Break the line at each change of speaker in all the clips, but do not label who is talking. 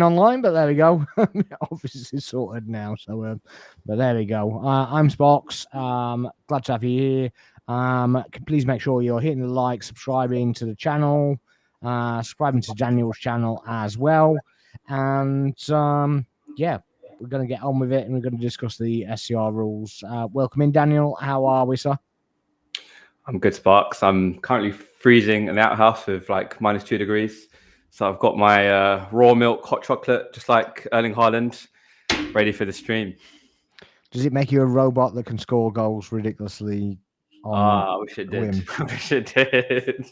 online, but there we go. Obviously sorted now. So, but there we go. I'm Spox. Glad to have you here. Please make sure you're hitting the like, subscribing to the channel, subscribing to Daniel's channel as well. And yeah, we're going to get on with it, and we're going to discuss the SCR rules. Welcome in, Daniel. How are we, sir?
I'm good, Sparks. I'm currently freezing in the outhouse with like -2 degrees. So I've got my raw milk hot chocolate, just like Erling Haaland, ready for the stream.
Does it make you a robot that can score goals ridiculously?
I wish it did. I wish it did.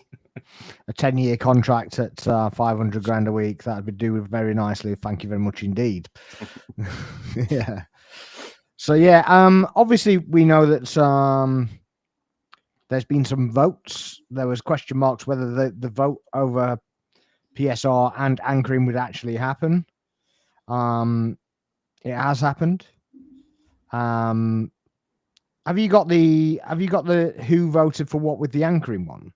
A 10-year contract at 500 grand a week, that would do very nicely. Thank you very much indeed. Yeah. So yeah, obviously we know that there's been some votes. There was question marks whether the vote over PSR and anchoring would actually happen. It has happened. Have you got the who voted for what with the anchoring one?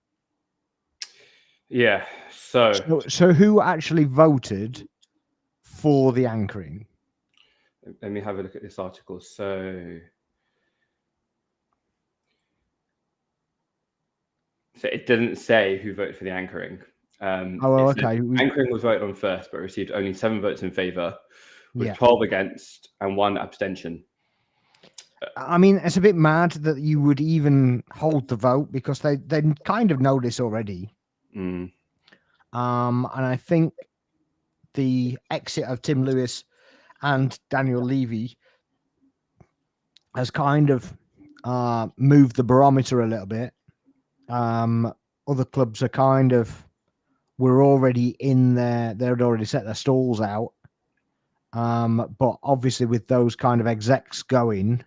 Yeah. So
who actually voted for the anchoring?
Let me have a look at this article. So it didn't say who voted for the anchoring.
Okay.
Anchoring was voted on first, but received only 7 votes in favour, with 12 against and 1 abstention.
I mean, it's a bit mad that you would even hold the vote because they kind of know this already. And I think the exit of Tim Lewis and Daniel Levy has kind of moved the barometer a little bit. Other clubs are kind of were already in there; they'd already set their stalls out. But obviously, with those kind of execs going,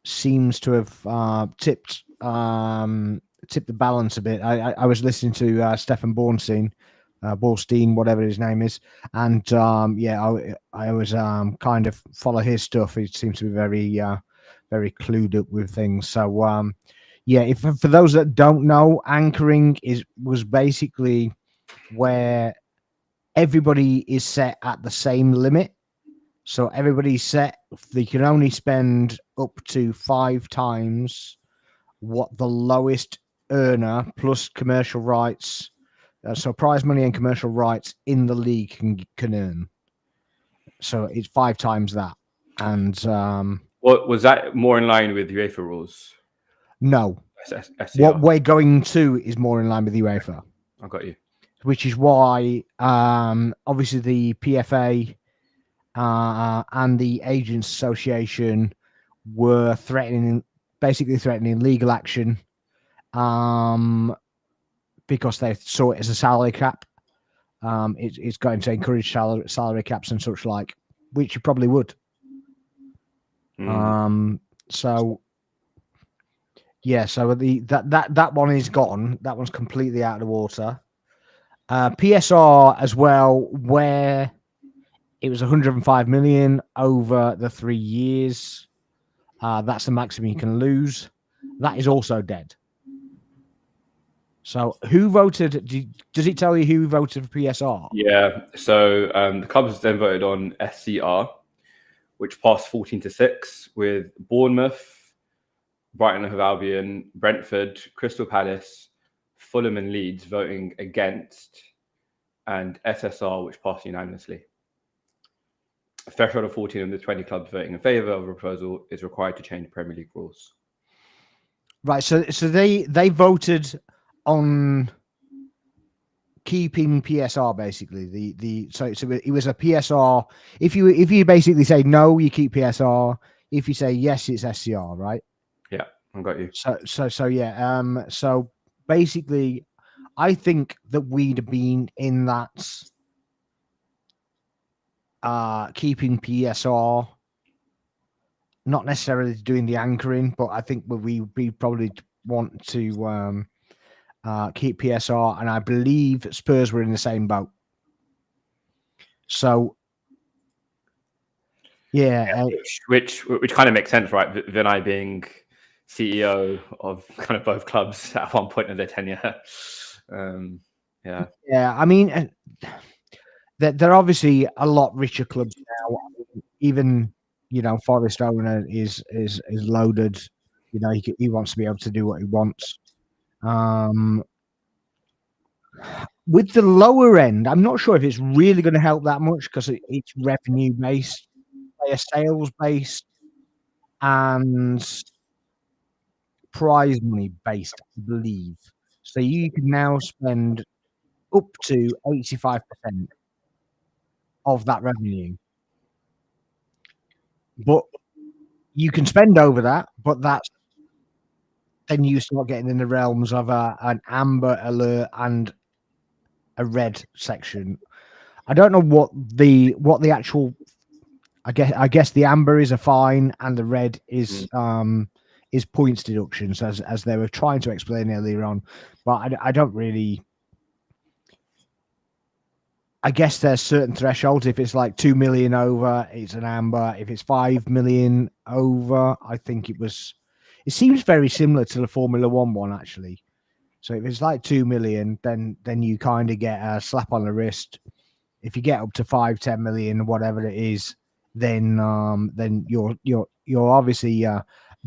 seems to have tipped the balance a bit. I was listening to Stefan Bornstein, whatever his name is, and I was kind of follow his stuff. He seems to be very very clued up with things. So if for those that don't know, anchoring was basically where everybody is set at the same limit. So everybody's set. They can only spend up to 5 times what the lowest earner plus commercial rights, so prize money and commercial rights in the league can earn. So it's 5 times that. And
what was that more in line with UEFA rules?
No.
SCR.
What we're going to is more in line with UEFA.
I got you.
Which is why obviously the PFA and the Agents Association were basically threatening legal action because they saw it as a salary cap. It's going to encourage salary caps and such like, which you probably would. So that one is gone. That one's completely out of the water. PSR as well, where it was 105 million over the 3 years. That's the maximum you can lose. That is also dead. So who voted? Does it tell you who voted for PSR?
Yeah. So the clubs then voted on SCR, which passed 14-6, with Bournemouth, Brighton and Hove Albion, Brentford, Crystal Palace, Fulham and Leeds voting against, and SSR, which passed unanimously. A threshold of 14 of the 20 clubs voting in favour of a proposal is required to change Premier League rules.
Right. So they voted on keeping PSR basically. So it was a PSR. If you basically say no, you keep PSR. If you say yes, it's SCR, right?
Yeah, I got you.
So yeah. So basically, I think that we'd have been in that keeping PSR, not necessarily doing the anchoring, but I think we probably want to keep PSR, and I believe Spurs were in the same boat. So yeah,
which kind of makes sense, right? Vinay being CEO of kind of both clubs at one point in their tenure.
Yeah. I mean, they're obviously a lot richer clubs now. Even Forest owner is loaded. He wants to be able to do what he wants. With the lower end, I'm not sure if it's really going to help that much because it's revenue based, player sales based, and prize money based, I believe. So you can now spend up to 85% of that revenue. But you can spend over that, but then you start getting in the realms of an amber alert and a red section. I don't know what the actual. I guess the amber is a fine and the red is points deductions, as they were trying to explain earlier on. But I don't really. I guess there's certain thresholds. If it's like 2 million over, it's an amber. If it's 5 million over, I think it seems very similar to the Formula One actually. So if it's like 2 million, then you kind of get a slap on the wrist. If you get up to 5, 10 million, whatever it is, then you're obviously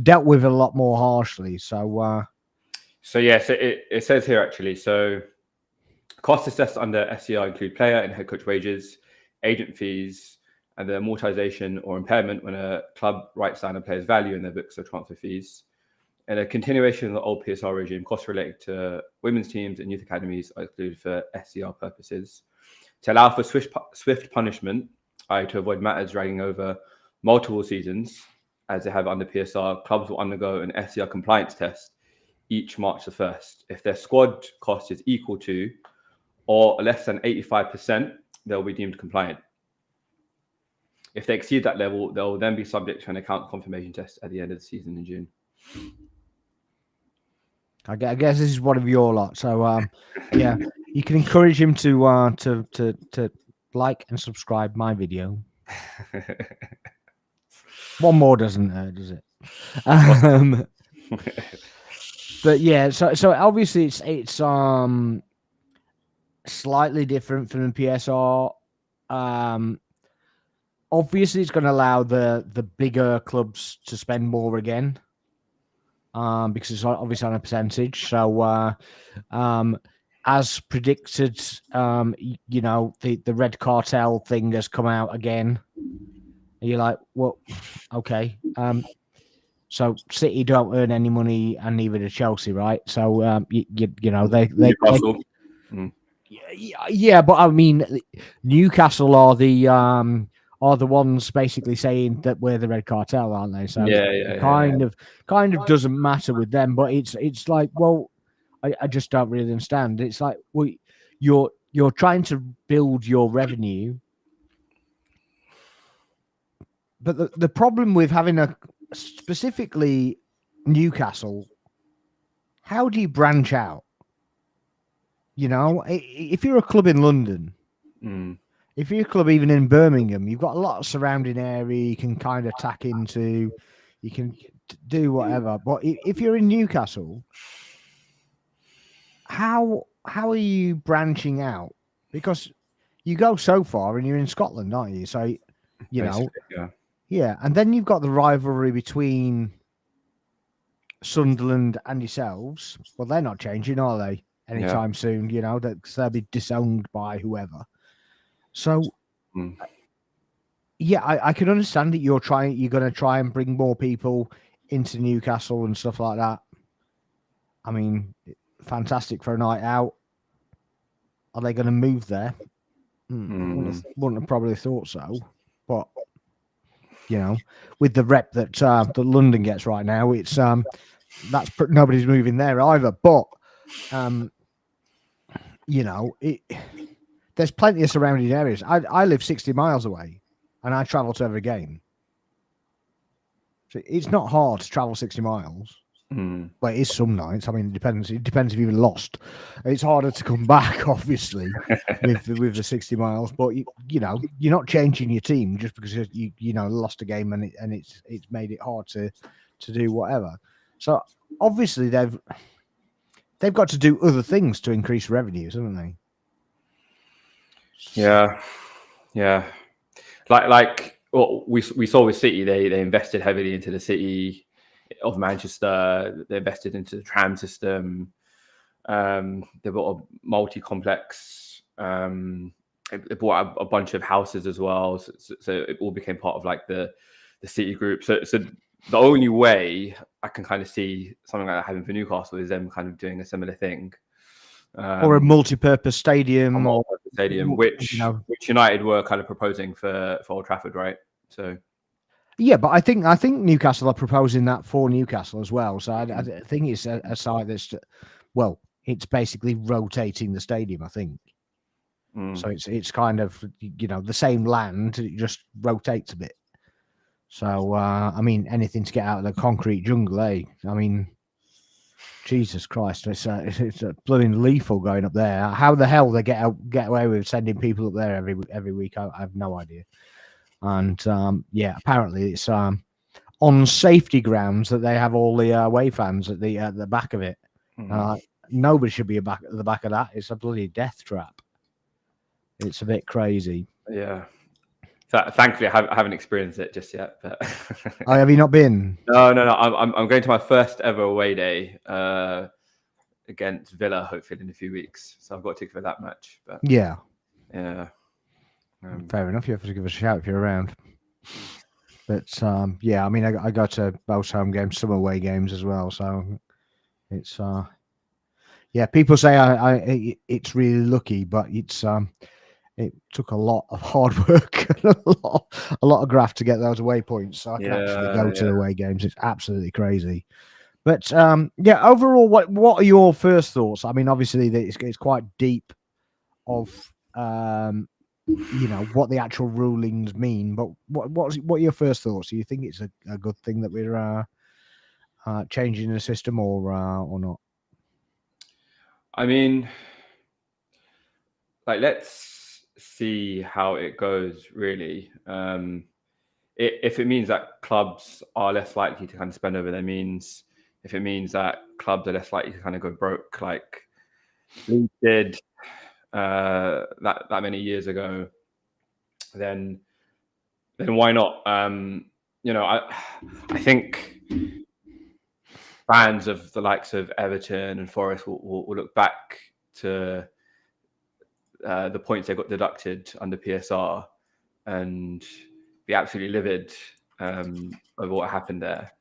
dealt with a lot more harshly. So
yes, it says here actually. So costs assessed under SCR include player and head coach wages, agent fees, and the amortization or impairment when a club writes down a player's value in their books or transfer fees. And a continuation of the old PSR regime, costs related to women's teams and youth academies are included for SCR purposes. To allow for swift punishment, to avoid matters dragging over multiple seasons, as they have under PSR, clubs will undergo an SCR compliance test each March the 1st. If their squad cost is equal to or less than 85%, they'll be deemed compliant. If they exceed that level, they'll then be subject to an account confirmation test at the end of the season in June.
I guess this is one of your lot. So yeah, you can encourage him to like and subscribe my video. One more doesn't hurt, does it? But yeah, so obviously it's slightly different from the PSR. Obviously, it's going to allow the bigger clubs to spend more again. Because it's obviously on a percentage. So, as predicted, the red cartel thing has come out again. And you're like, well, okay. So City don't earn any money, and neither do Chelsea, right? So, they yeah, but I mean, Newcastle are the ones basically saying that we're the red cartel, aren't they? So it kind of doesn't matter with them. But it's like, well, I just don't really understand. It's like, well, you're trying to build your revenue, but the problem with having a specifically Newcastle, how do you branch out? If you're a club in London. If you're a club even in Birmingham, you've got a lot of surrounding area you can kind of tack into. You can do whatever. But if you're in Newcastle, how are you branching out? Because you go so far and you're in Scotland, aren't you? So, yeah. And then you've got the rivalry between Sunderland and yourselves. Well, they're not changing, are they? Anytime soon, they'll be disowned by whoever. So, yeah, I can understand that you're going to try and bring more people into Newcastle and stuff like that. I mean, fantastic for a night out. Are they going to move there? Wouldn't have probably thought so. But, with the rep that London gets right now, it's nobody's moving there either. But, there's plenty of surrounding areas. I live 60 miles away, and I travel to every game. So it's not hard to travel 60 miles. But it is some nights. I mean, it depends. It depends if you've lost. It's harder to come back, obviously, with the 60 miles. But you're not changing your team just because you lost a game and it's made it hard to do whatever. So obviously they've got to do other things to increase revenues, haven't they?
Yeah, yeah. Like what we saw with City, they invested heavily into the city of Manchester. They invested into the tram system. They bought a multi-complex. They bought a bunch of houses as well, so it all became part of like the City group. So the only way I can kind of see something like that happening for Newcastle is them kind of doing a similar thing.
Or a multi-purpose stadium, or
stadium,
you
which
know.
United were kind of proposing for Old Trafford, right? So
Yeah, but I think Newcastle are proposing that for Newcastle as well. So I think it's a site that's, well, it's basically rotating the stadium. I think so. It's kind of, you know, the same land, it just rotates a bit. So I mean, anything to get out of the concrete jungle, eh? I mean, Jesus Christ, it's a bloody lethal going up there. How the hell they get away with sending people up there every week? I have no idea. And yeah, apparently it's on safety grounds that they have all the away fans at the back of it. Nobody should be at the back of that. It's a bloody death trap. It's a bit crazy.
Yeah. Thankfully, I haven't experienced it just yet. But
Oh, have you not been?
No. I'm going to my first ever away day against Villa, hopefully in a few weeks. So I've got a ticket for that match. But
Yeah.
Fair
enough. You have to give us a shout if you're around. But yeah, I mean, I go to both home games, some away games as well. So it's yeah. People say it's really lucky, but it's it took a lot of hard work, and a lot of graft to get those away points. So I can actually go to the away games. It's absolutely crazy. But yeah, overall, what are your first thoughts? I mean, obviously, it's quite deep of you know, what the actual rulings mean. But what are your first thoughts? Do you think it's a good thing that we're changing the system, or not?
I mean, like, let's see how it goes, really. If it means that clubs are less likely to kind of spend over their means, if it means that clubs are less likely to kind of go broke, like we did that many years ago, then why not? You know, I think fans of the likes of Everton and Forest will look back to the points they got deducted under PSR and be absolutely livid over what happened there.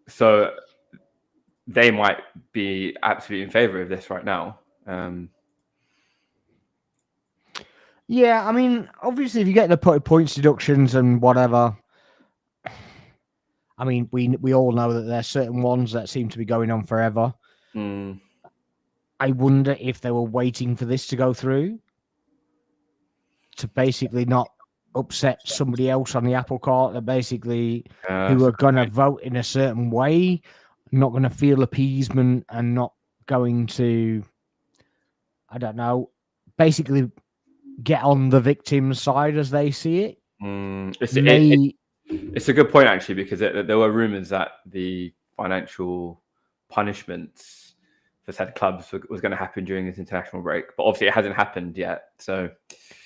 So they might be absolutely in favour of this right now.
Yeah, I mean, obviously, if you get the points deductions and whatever, I mean, we all know that there's certain ones that seem to be going on forever. I wonder if they were waiting for this to go through to basically not upset somebody else on the apple cart, that basically who are going to vote in a certain way, not going to feel appeasement and not going to, I don't know, basically get on the victim's side as they see it.
It's a good point, actually, because there were rumours that the financial punishments for said clubs was going to happen during this international break, but obviously it hasn't happened yet. So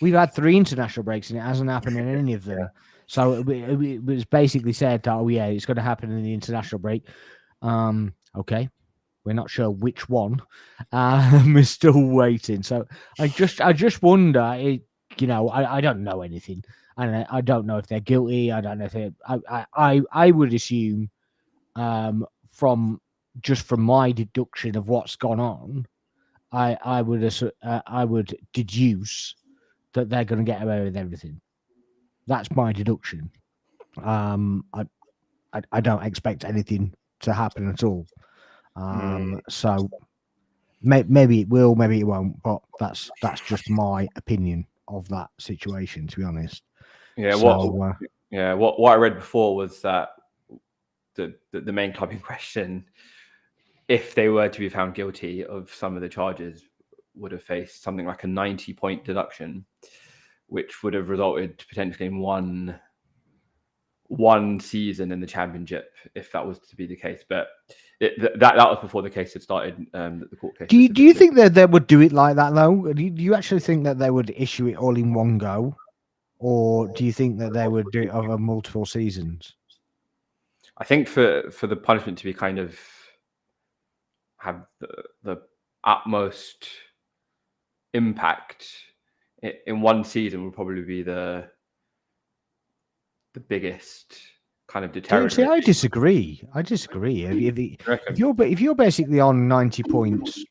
we've had 3 international breaks and it hasn't happened in any of them. Yeah. So it was basically said, oh yeah, it's going to happen in the international break. Okay, we're not sure which one. We're still waiting. So I just wonder. You know, I don't know anything, and I don't know if they're guilty. I don't know if I would assume, from my deduction of what's gone on, I would deduce that they're going to get away with everything. That's my deduction. I don't expect anything to happen at all. So maybe it will, maybe it won't, but that's just my opinion of that situation, to be honest.
Yeah. So, what I read before was that the main club in question, if they were to be found guilty of some of the charges, would have faced something like a 90-point deduction, which would have resulted potentially in one one season in the Championship, if that was to be the case. But that was before the case had started. The court case.
Do you think that they would do it like that though? Do you actually think that they would issue it all in one go, or do you think that they would do it over multiple seasons?
I think for the punishment to be kind of have the utmost impact in one season would probably be the biggest kind of deterrent.
See, I disagree. If you're basically on 90 points,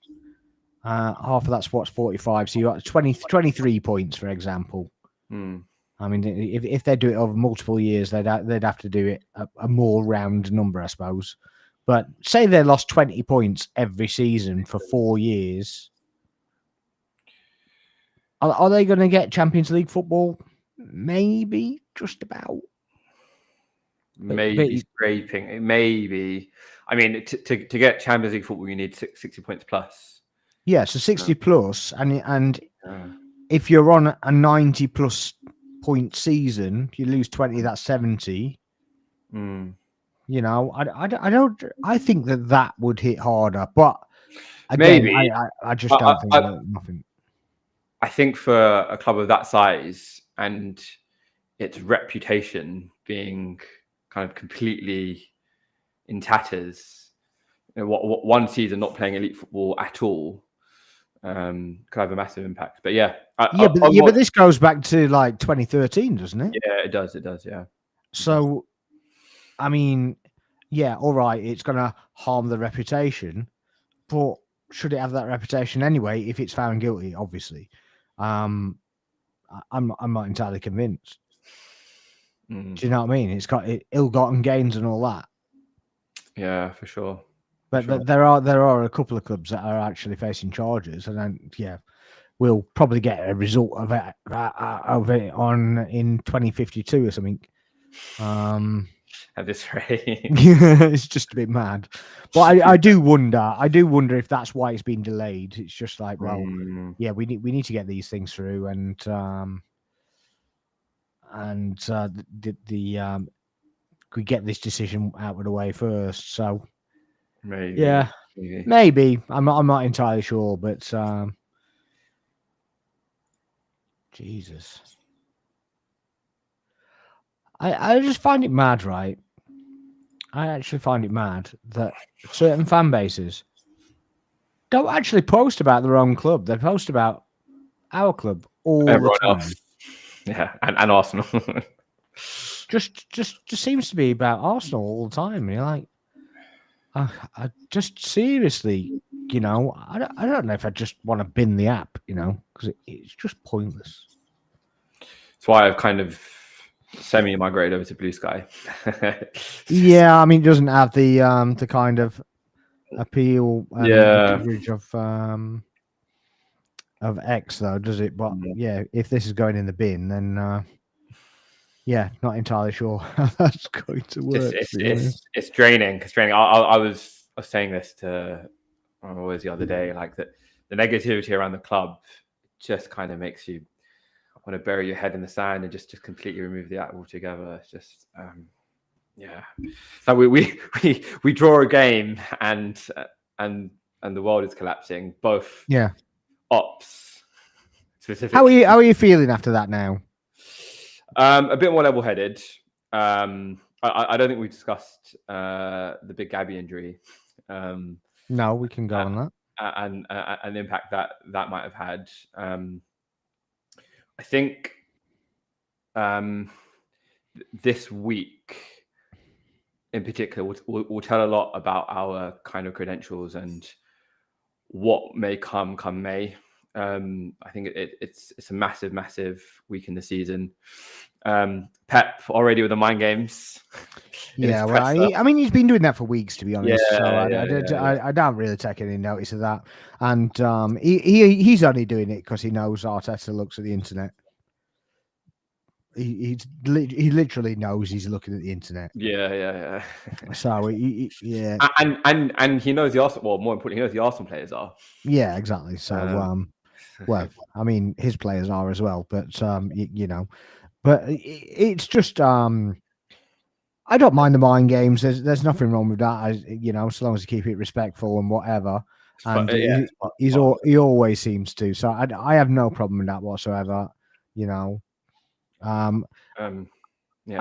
half of that's what's 45, so you're at 23 points, for example. I mean, if they do it over multiple years, they'd have to do it a more round number, I suppose. But say they lost 20 points every season for 4 years, are they going to get Champions League football? Maybe, just about.
Maybe scraping. Maybe. I mean, to get Champions League football, you need 60 points plus.
Yeah, so 60 plus, and if you're on a 90 plus point season, you lose 20, that's 70. You know, I think that would hit harder, but again,
maybe
I just don't think that nothing.
I think for a club of that size and its reputation being kind of completely in tatters, you know, what one season not playing elite football at all could have a massive impact. But yeah,
but this goes back to like 2013, doesn't it?
Yeah, it does. Yeah.
So, I mean, yeah, all right, it's going to harm the reputation, but should it have that reputation anyway if it's found guilty? Obviously, I'm not entirely convinced. Do you know what I mean? It's got ill-gotten gains and all that.
Yeah, for sure.
But there are a couple of clubs that are actually facing charges, and then we'll probably get a result of it on in 2052 or something.
At this rate,
it's just a bit mad. But I do wonder if that's why it's been delayed. It's just like, well, we need to get these things through, and we get this decision out of the way first. So maybe. I'm not entirely sure, but Jesus. I just find it mad, right? I actually find it mad that certain fan bases don't actually post about their own club. They post about our club all the time.
Else. Yeah, and Arsenal.
just seems to be about Arsenal all the time. And you're like, I just seriously, you know, I don't know if I just want to bin the app, you know, because it's just pointless.
That's why I've kind of semi-migrated over to Blue Sky.
Yeah, I mean, it doesn't have the kind of appeal of X though, does it? But yeah, if this is going in the bin, then not entirely sure how that's going to work.
It's draining. It's draining. I was saying this to always the other day, like that the negativity around the club just kind of makes you want to bury your head in the sand and just completely remove the app altogether. It's just so we draw a game and the world is collapsing. Both ops specifically.
How are you feeling after that now?
A bit more level-headed. I don't think we discussed the big Gabby injury.
No, we can go on that
and the impact that might have had. I think this week in particular will tell a lot about our kind of credentials and what may come May. I think it's a massive week in the season. Pep already with the mind games.
Yeah, well, I mean, he's been doing that for weeks, to be honest. I don't really take any notice of that. And he's only doing it because he knows Arteta looks at the internet. He literally knows he's looking at the internet.
Yeah.
So
and he knows the Arsenal. Well, more importantly, he knows the Arsenal players are.
Yeah, exactly. So well, I mean, his players are as well, but you know, but it's just I don't mind the mind games. There's nothing wrong with that. As long as you keep it respectful and whatever. And
Yeah,
he always seems to. So I have no problem with that whatsoever.
yeah.
I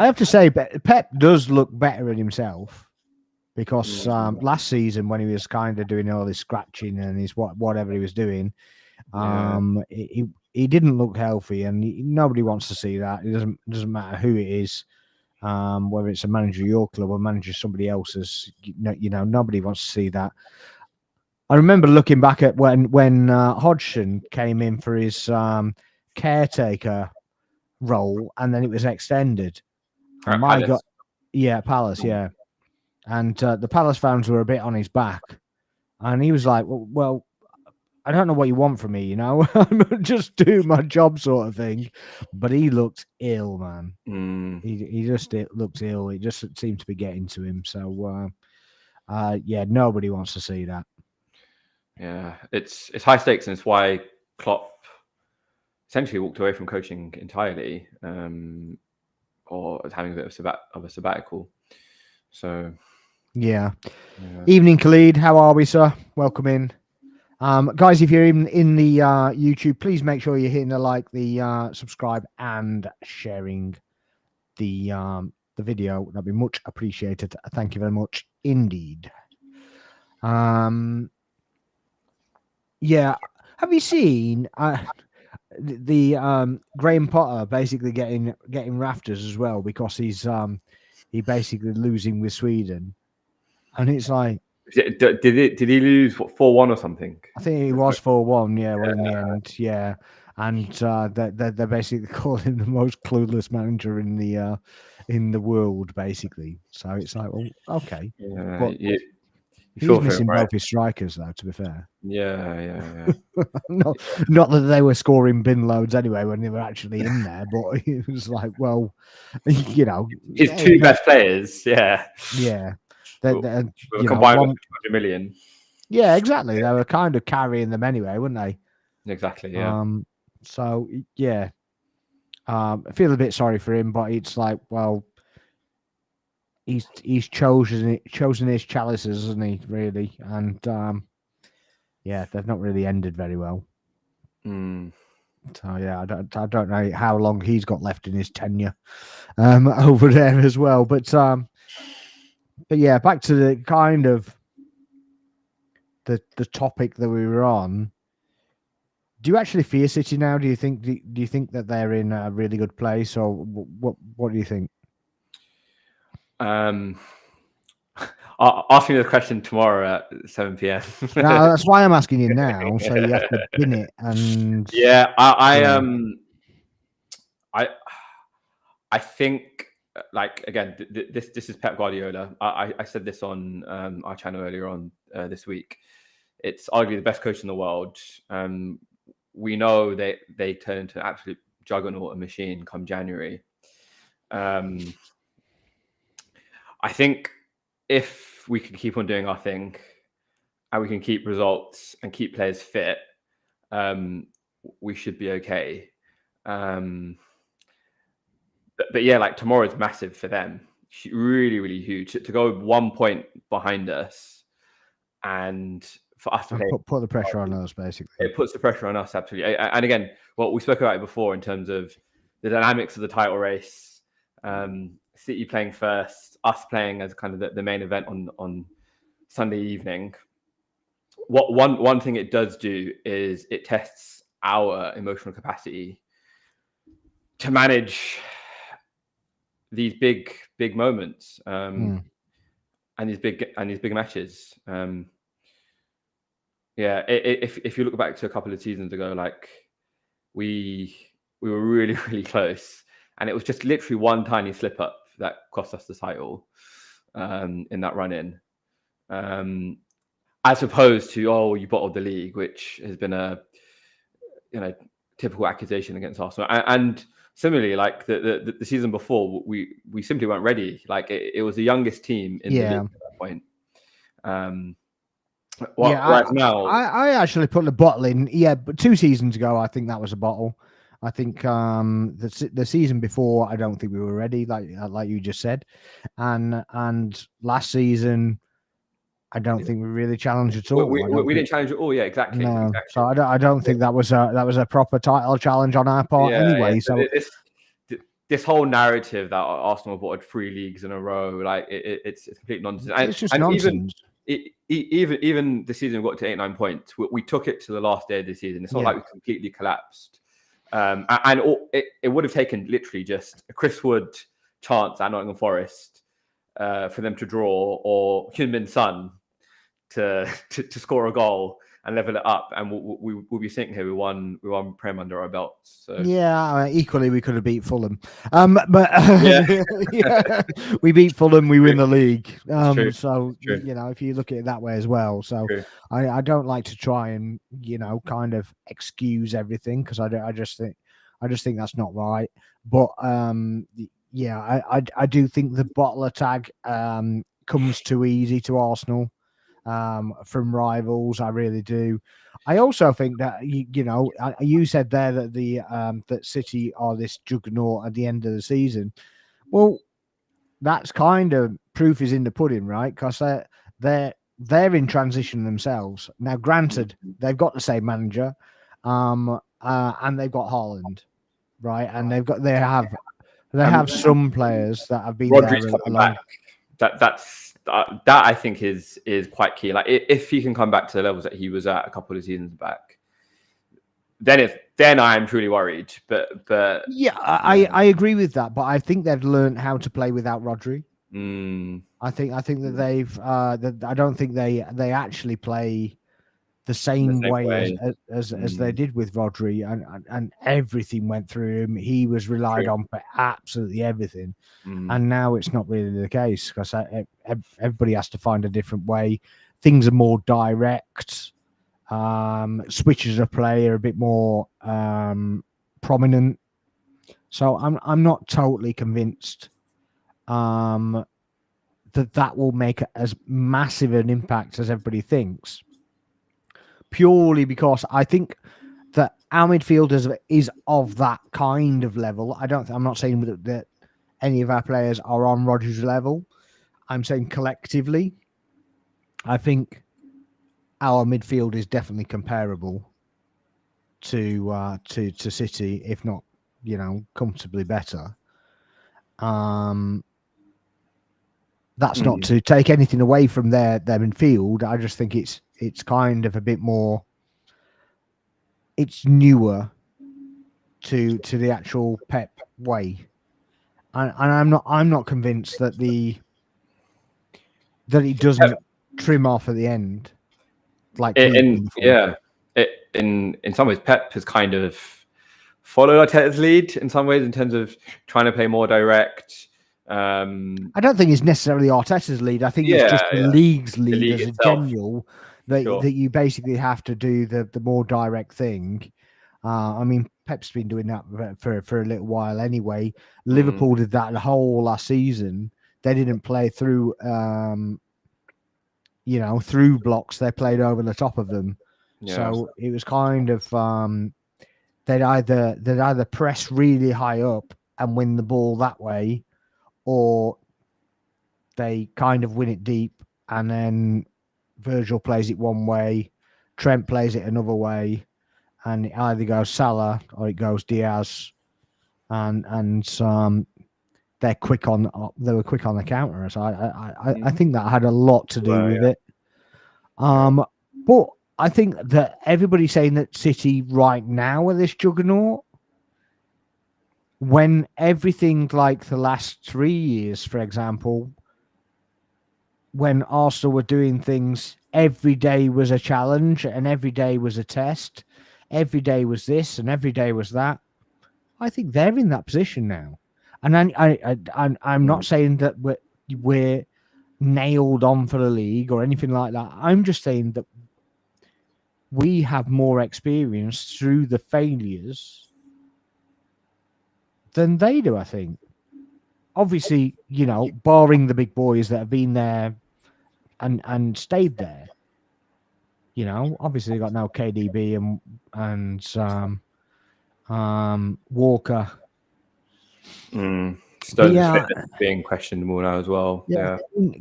have to say, Pep does look better at himself because last season when he was kind of doing all this scratching and his whatever he was doing, he didn't look healthy, and nobody wants to see that. It doesn't matter who it is. Whether it's a manager of your club or manager of somebody else's, nobody wants to see that. I remember looking back at when Hodgson came in for his caretaker role, and then it was extended. And my
Palace.
God, yeah, Palace, yeah, and the Palace fans were a bit on his back, and he was like, "Well, I don't know what you want from me, just do my job, sort of thing." But he looked ill, man. He just looked ill. It just seemed to be getting to him. So, yeah, nobody wants to see that.
Yeah, it's high stakes, and it's why Klopp essentially walked away from coaching entirely, or having a bit of a sabbatical. So,
yeah. Evening, Khalid. How are we, sir? Welcome in. Guys, if you're in the YouTube, please make sure you're hitting the like, the subscribe, and sharing the video. That'd be much appreciated. Thank you very much indeed. Yeah, have you seen the Graham Potter basically getting rafters as well because he basically losing with Sweden, and it's like.
Did he lose 4-1 or something?
I think it was 4-1. Yeah, well, in the end, yeah, and they're basically calling him the most clueless manager in the world, basically. So it's like, well, okay, but he's missing both his strikers, though. To be fair,
yeah.
not that they were scoring bin loads anyway when they were actually in there, but it was like, well,
his two best players, yeah.
They're
combined 200 million.
Yeah, exactly. They were kind of carrying them anyway, weren't they?
Exactly. Yeah.
So yeah, I feel a bit sorry for him, but it's like, well, he's chosen his chalices, hasn't he? Really, and yeah, they've not really ended very well. So yeah, I don't know how long he's got left in his tenure over there as well, but yeah, back to the kind of the topic that we were on. Do you actually fear City now? Do you think that they're in a really good place, or what do you think?
I'll ask me the question tomorrow at 7 p.m.
No, that's why I'm asking you now. So you have to bin it, and
yeah, I think, like, again, this is Pep Guardiola. I said this on our channel earlier on this week. It's arguably the best coach in the world. We know they turn into an absolute juggernaut, a machine come January. I think if we can keep on doing our thing and we can keep results and keep players fit, we should be okay. But yeah, like, tomorrow is massive for them. Really, really huge. To go 1 point behind us and for us to
put the pressure on us, basically.
It puts the pressure on us, absolutely. And again, well, we spoke about it before in terms of the dynamics of the title race. City playing first, us playing as kind of the main event on Sunday evening. One thing it does do is it tests our emotional capacity to manage these big moments and these big matches. Yeah, if you look back to a couple of seasons ago, like, we were really, really close, and it was just literally one tiny slip up that cost us the title in that run in, as opposed to, you bottled the league, which has been a typical accusation against Arsenal. And similarly, like the season before, we simply weren't ready. Like, it was the youngest team in the league at that point.
Now I actually put the bottle in. Yeah, but 2 seasons ago, I think that was a bottle. I think the season before, I don't think we were ready, like you just said, and last season, I don't think we really challenged at all.
We didn't challenge at all. Yeah, exactly.
No,
Exactly.
so I don't think that was a proper title challenge on our part anyway. So
this whole narrative that Arsenal bought 3 leagues in a row, like it's complete nonsense.
It's just nonsense.
Even the season we got to 8-9 points. We took it to the last day of the season. It's not like we completely collapsed. And it would have taken literally just a Chris Wood chance at Nottingham Forest for them to draw, or Heung-min Son to score a goal and level it up, and we'll be sitting here. We won Prem under our belts. So
yeah, equally we could have beat Fulham, but yeah, we beat Fulham, we win the league. So you know, if you look at it that way as well. So I don't like to try and kind of excuse everything, because I just think that's not right. But yeah, I do think the bottler tag comes too easy to Arsenal. From rivals, I really do. I also think that you said there that that City are this juggernaut at the end of the season. Well, that's kind of proof is in the pudding, right? Because they're in transition themselves now. Granted, they've got the same manager, and they've got Haaland, right? And they have some players that have been
Rodri's
there
coming back. That I think is quite key. Like if he can come back to the levels that he was at a couple of seasons back, then I am truly worried. But
yeah, I agree with that. But I think they've learned how to play without Rodri. I think that they've. I don't think they actually play the same way as they did with Rodri, and everything went through him. He was relied on for absolutely everything. And now it's not really the case, because everybody has to find a different way. Things are more direct. Switches of play are a bit more prominent. So I'm not totally convinced that will make as massive an impact as everybody thinks. Purely because I think that our midfield is of that kind of level. I'm not saying that any of our players are on Rodgers' level. I'm saying collectively, I think our midfield is definitely comparable to City, if not, comfortably better. That's not to take anything away from their midfield. I just think it's kind of a bit more. It's newer to the actual Pep way. And I'm not convinced that he doesn't trim off at the end, like
in some ways Pep has kind of followed Arteta's lead in some ways, in terms of trying to play more direct.
I don't think it's necessarily Arteta's lead. I think it's just the league's lead as a general, that you basically have to do the more direct thing. I mean, Pep's been doing that for a little while anyway. Liverpool did that the whole last season. They didn't play through, through blocks. They played over the top of them. Yeah. So it was kind of they'd either press really high up and win the ball that way, or they kind of win it deep, and then Virgil plays it one way, Trent plays it another way, and it either goes Salah or it goes Diaz, and they were quick on the counter. So I think that had a lot to do with it. But I think that everybody's saying that City right now are this juggernaut, when everything like the last 3 years, for example, when Arsenal were doing things, every day was a challenge and every day was a test. Every day was this and every day was that. I think they're in that position now. And I'm not saying that we're nailed on for the league or anything like that. I'm just saying that we have more experience through the failures than they do, I think. Obviously, barring the big boys that have been there and stayed there. Obviously they got now KDB and Walker.
Stone's fitness being questionable now as well. Yeah.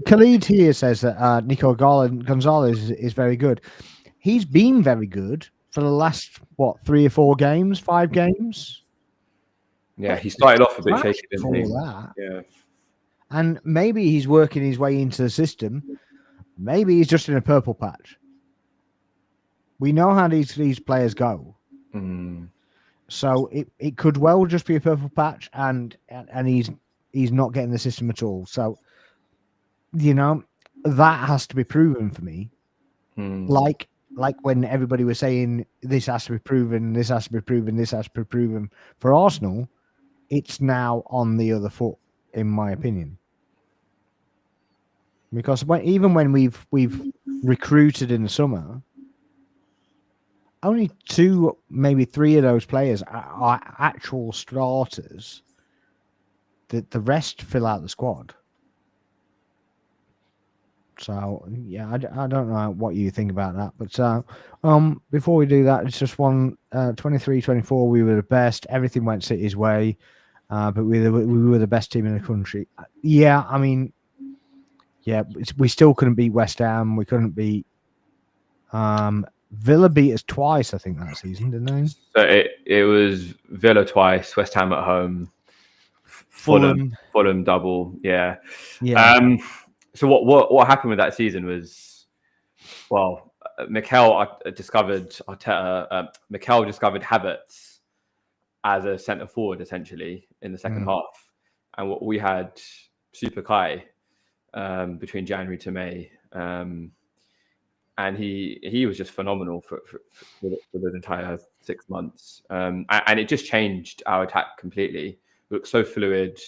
Khalid here says that Nico Gonzalez is very good. He's been very good for the last 3 or 4 games, 5 games.
Yeah, he started off a bit shaky, didn't he?
That.
Yeah.
And maybe he's working his way into the system. Maybe he's just in a purple patch. We know how these players go. So it could well just be a purple patch, and he's not getting the system at all. So, that has to be proven for me. Like when everybody was saying this has to be proven, this has to be proven, this has to be proven. For Arsenal, it's now on the other foot, in my opinion. Because even when we've recruited in the summer, only 2, maybe 3 of those players are actual starters. The rest fill out the squad. So yeah, I don't know what you think about that, but before we do that, it's just 23-24. We were the best. Everything went City's way, but we were the best team in the country. Yeah, I mean, yeah, we still couldn't beat West Ham. We couldn't beat. Villa beat us twice, I think, that season, didn't they?
So it was Villa twice, West Ham at home, Fulham double, yeah. So what happened with that season was, well, Mikel discovered Havertz as a centre forward essentially in the second half, and what we had Super Kai between January to May. And he was just phenomenal for the entire 6 months. And it just changed our attack completely. It looked so fluid.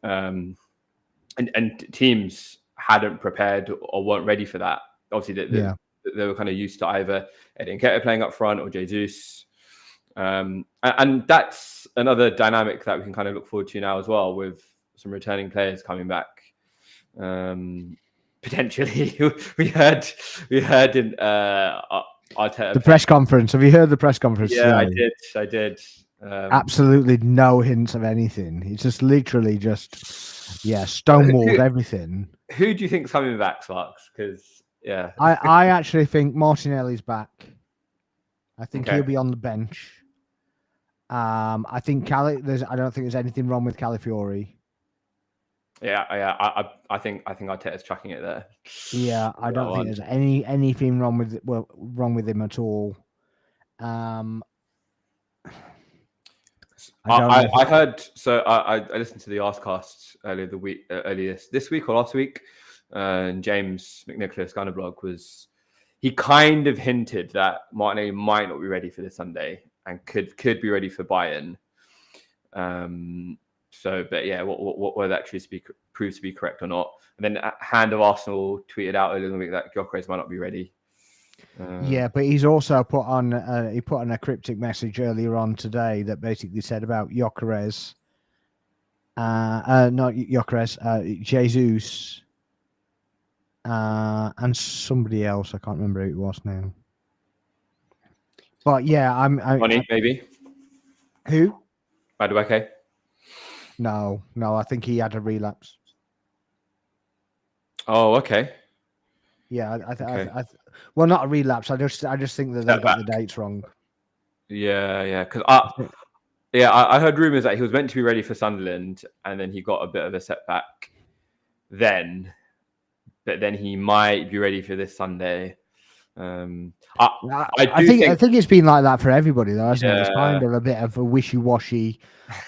And teams hadn't prepared or weren't ready for that. Obviously, they were kind of used to either Edin Nketiah playing up front or Jesus. And that's another dynamic that we can kind of look forward to now as well, with some returning players coming back. Potentially, we heard in Arteta
the press conference. Have you heard the press conference?
Yeah, today? I did.
Absolutely no hints of anything. It's just literally stonewalled everything.
Who do you think's coming back, Sparks? Because
I actually think Martinelli's back. I think he'll be on the bench. I think I don't think there's anything wrong with Calafiori.
Yeah. I think Arteta's chucking it there.
Yeah, I don't think there's anything wrong with him at all.
I heard. So I listened to the Arscast earlier this week or last week, and James McNicholas kind of blog he kind of hinted that Martinelli might not be ready for this Sunday and could be ready for Bayern. But yeah, whether that actually proves to be correct or not. And then Hand of Arsenal tweeted out earlier in the week that Gyökeres might not be ready.
Yeah, but he's also put on a cryptic message earlier on today that basically said about Gyökeres, not Gyökeres, Jesus, and somebody else. I can't remember who it was now. But yeah,
maybe.
Who?
Madueke?
No, I think he had a relapse.
Oh, okay.
Yeah, well, not a relapse. I just think that they got the dates wrong.
Yeah, because I heard rumors that he was meant to be ready for Sunderland, and then he got a bit of a setback. But then he might be ready for this Sunday. I think
it's been like that for everybody, though, hasn't it? It's kind of a bit of a wishy-washy.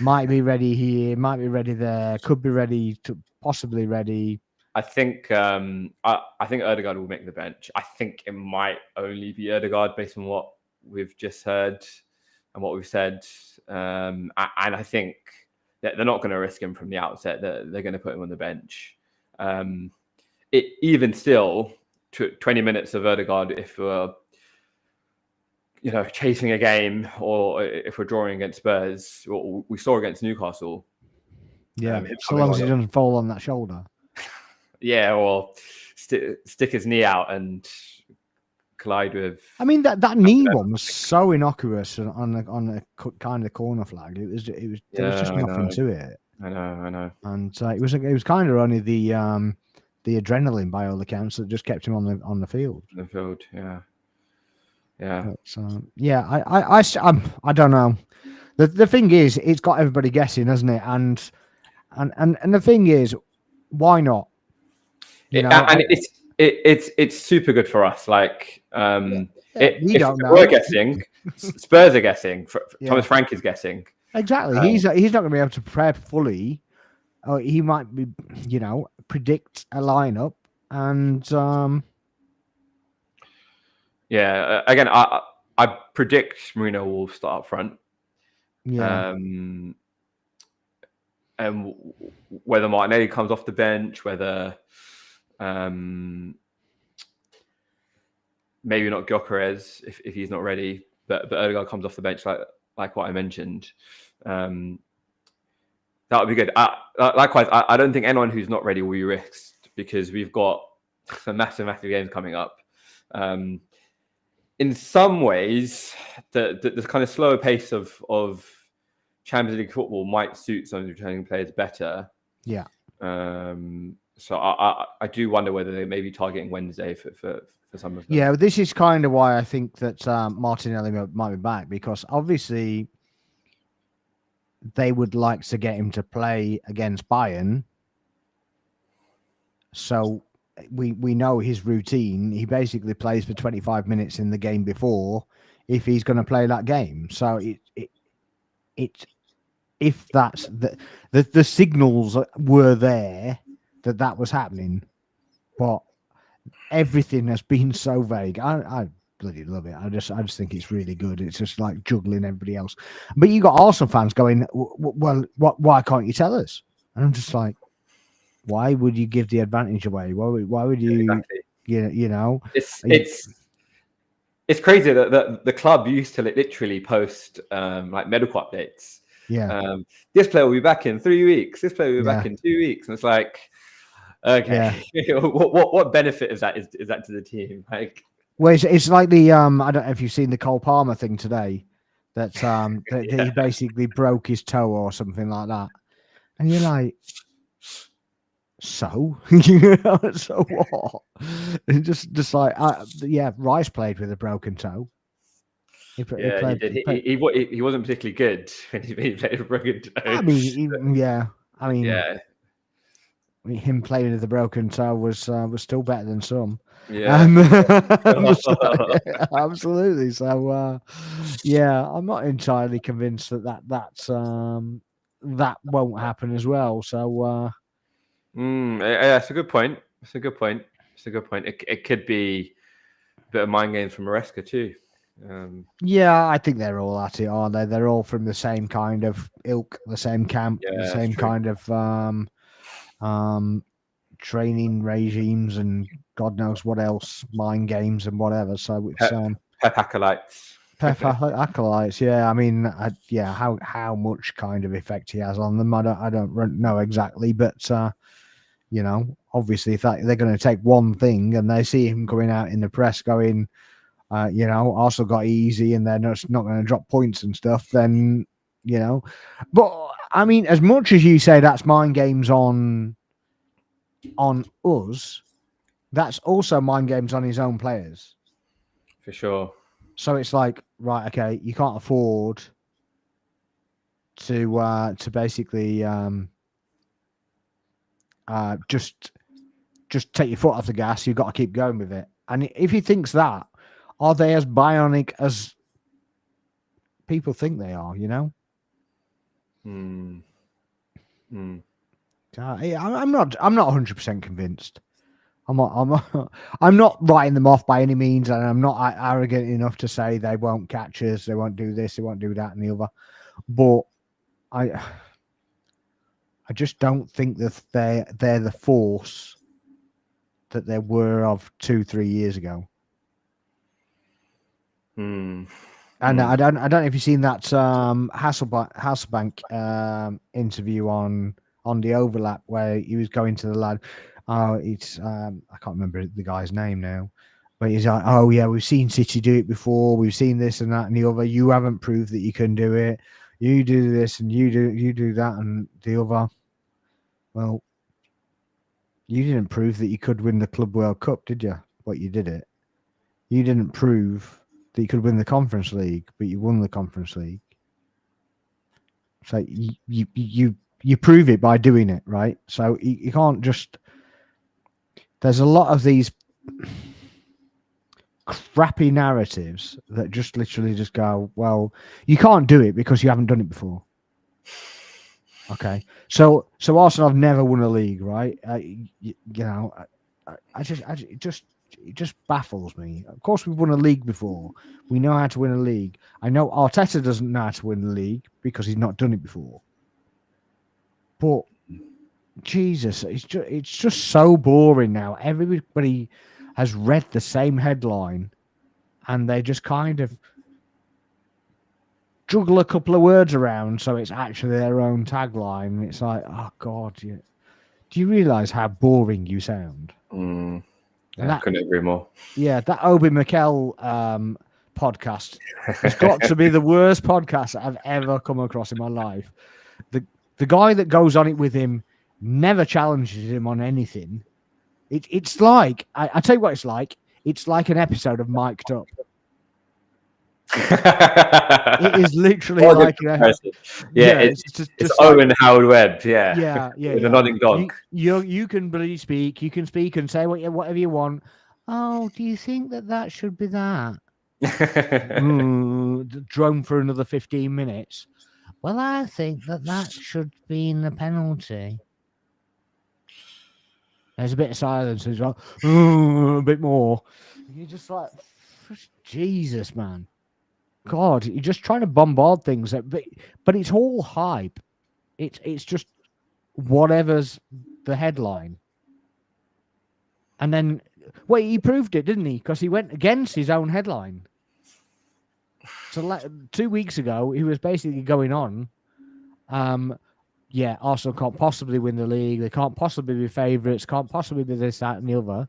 Might be ready here, might be ready there, could be ready to possibly ready.
I think Ødegaard will make the bench. I think it might only be Ødegaard based on what we've just heard and what we've said. And I think that they're not going to risk him from the outset. They're going to put him on the bench. Even still, 20 minutes of Ødegaard if we're chasing a game or if we're drawing against Spurs, what we saw against Newcastle.
Yeah, so long as he doesn't fall on that shoulder.
Yeah, or stick his knee out and collide with.
I mean, that knee one was so innocuous on a kind of corner flag. It was there was just nothing to it.
I know.
And it was kind of only the adrenaline by all accounts that just kept him on the field.
The field, yeah. But,
I don't know. The thing is, it's got everybody guessing, hasn't it? And the thing is, why not?
It's super good for us. Like,
we don't know.
We're guessing. Spurs are guessing. Thomas Frank is guessing.
Exactly. He's not going to be able to prepare fully. Or he might be, predict a lineup and.
Again, I predict Mourinho will start up front.
Yeah.
And whether Martinelli comes off the bench, whether maybe not Gyökeres if he's not ready, but Odegaard comes off the bench like what I mentioned. That would be good. Likewise, I don't think anyone who's not ready will be risked because we've got some massive games coming up. In some ways, the kind of slower pace of Champions League football might suit some of the returning players better.
Yeah.
So I do wonder whether they may be targeting Wednesday for some of them.
Yeah, this is kind of why I think that Martinelli might be back, because obviously they would like to get him to play against Bayern. So we know his routine. He basically plays for 25 minutes in the game before if he's going to play that game. So if that's the signals were there that was happening, but everything has been so vague. I bloody love it. I just think it's really good. It's just like juggling everybody else. But you got Arsenal fans going, well, why can't you tell us? And I'm just like, why would you give the advantage away? Why would you? Exactly.
It's crazy that the club used to literally post like medical updates.
Yeah.
This player will be back in 3 weeks. This player will be back in 2 weeks. And it's like, okay, what benefit is that to the team? Like,
well, it's like the I don't know if you've seen the Cole Palmer thing today, that that he basically broke his toe or something like that, and you're like, so so what? And just like Rice played with a broken toe.
He wasn't particularly good when he played with a broken toe.
I mean, him playing with a broken toe was still better than some.
Yeah,
absolutely. So I'm not entirely convinced that won't happen as well. So
it's a good point. It could be a bit of mind games from Maresca too.
I think they're all at it, aren't they? They're all from the same kind of ilk, the same camp, the same kind of training regimes and God knows what else, mind games and whatever. So it's
Pep acolytes.
Pep acolytes, yeah. I mean, how much kind of effect he has on them, I don't know exactly, but obviously if they're going to take one thing and they see him coming out in the press going, Arsenal got easy and they're not going to drop points and stuff, then but I mean, as much as you say that's mind games on us, that's also mind games on his own players.
For sure.
So it's like, right, okay, you can't afford to basically just take your foot off the gas. You've got to keep going with it. And if he thinks that, are they as bionic as people think they are? I'm not 100% convinced. I'm not writing them off by any means, and I'm not arrogant enough to say they won't catch us, they won't do this, they won't do that and the other. But I just don't think that they're the force that they were of 2-3 years ago. And I don't know if you've seen that Hasselbank interview on the Overlap where he was going to the lad. I can't remember the guy's name now. But he's like, oh yeah, we've seen City do it before. We've seen this and that and the other. You haven't proved that you can do it. You do this and you do that and the other. Well, you didn't prove that you could win the Club World Cup, did you? But you did it. You didn't prove that you could win the Conference League, but you won the Conference League. So you prove it by doing it, right? So you can't just. There's a lot of these crappy narratives that just literally just go, well, you can't do it because you haven't done it before. Okay, so Arsenal have never won a league, right? It just baffles me. Of course, we've won a league before. We know how to win a league. I know Arteta doesn't know how to win a league because he's not done it before. But Jesus, it's just so boring now. Everybody has read the same headline, and they just kind of juggle a couple of words around so it's actually their own tagline. It's like, oh God, do you realise how boring you sound?
Yeah, I couldn't agree more.
Yeah, that Obi Mikel podcast has got to be the worst podcast I've ever come across in my life. The guy that goes on it with him never challenges him on anything. It's like, I tell you what it's like. It's like an episode of Mic'd Up. It is literally like
it's Owen like, Howard Webb,
yeah,
with a nodding donk.
You can speak, and say whatever you want. Oh, do you think that should be that? Drone for another 15 minutes. Well, I think that should be in the penalty. There's a bit of silence as well. A bit more. You're just like, Jesus, man. God, you're just trying to bombard things, but it's all hype. It's just whatever's the headline. And then, well, he proved it, didn't he? Because he went against his own headline. So 2 weeks ago, he was basically going on, Arsenal can't possibly win the league. They can't possibly be favourites. Can't possibly be this, that, and the other.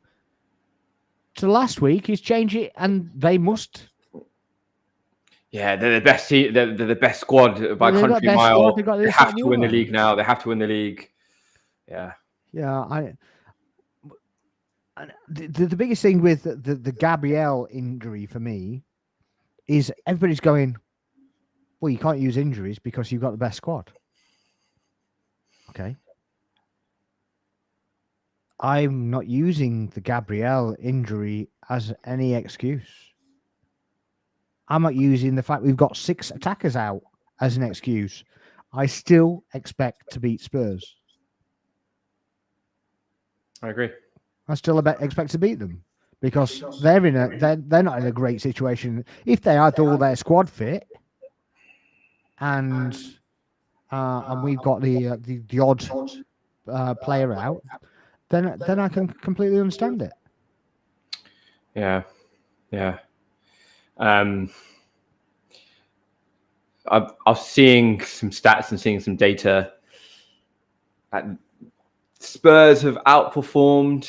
So last week, he's changed it, and they must.
Yeah, they're the best team. They're the best squad by country mile. They have to win the league now. They have to win the league. Yeah.
Yeah, the biggest thing with the Gabriel injury for me is everybody's going, well, you can't use injuries because you've got the best squad. Okay. I'm not using the Gabriel injury as any excuse. I'm not using the fact we've got 6 attackers out as an excuse. I still expect to beat Spurs.
I agree.
I still expect to beat them because they're not in a great situation. If they had all their squad fit, and we've got the odd player out, then I can completely understand it.
Yeah. I was seeing some stats and seeing some data. Spurs have outperformed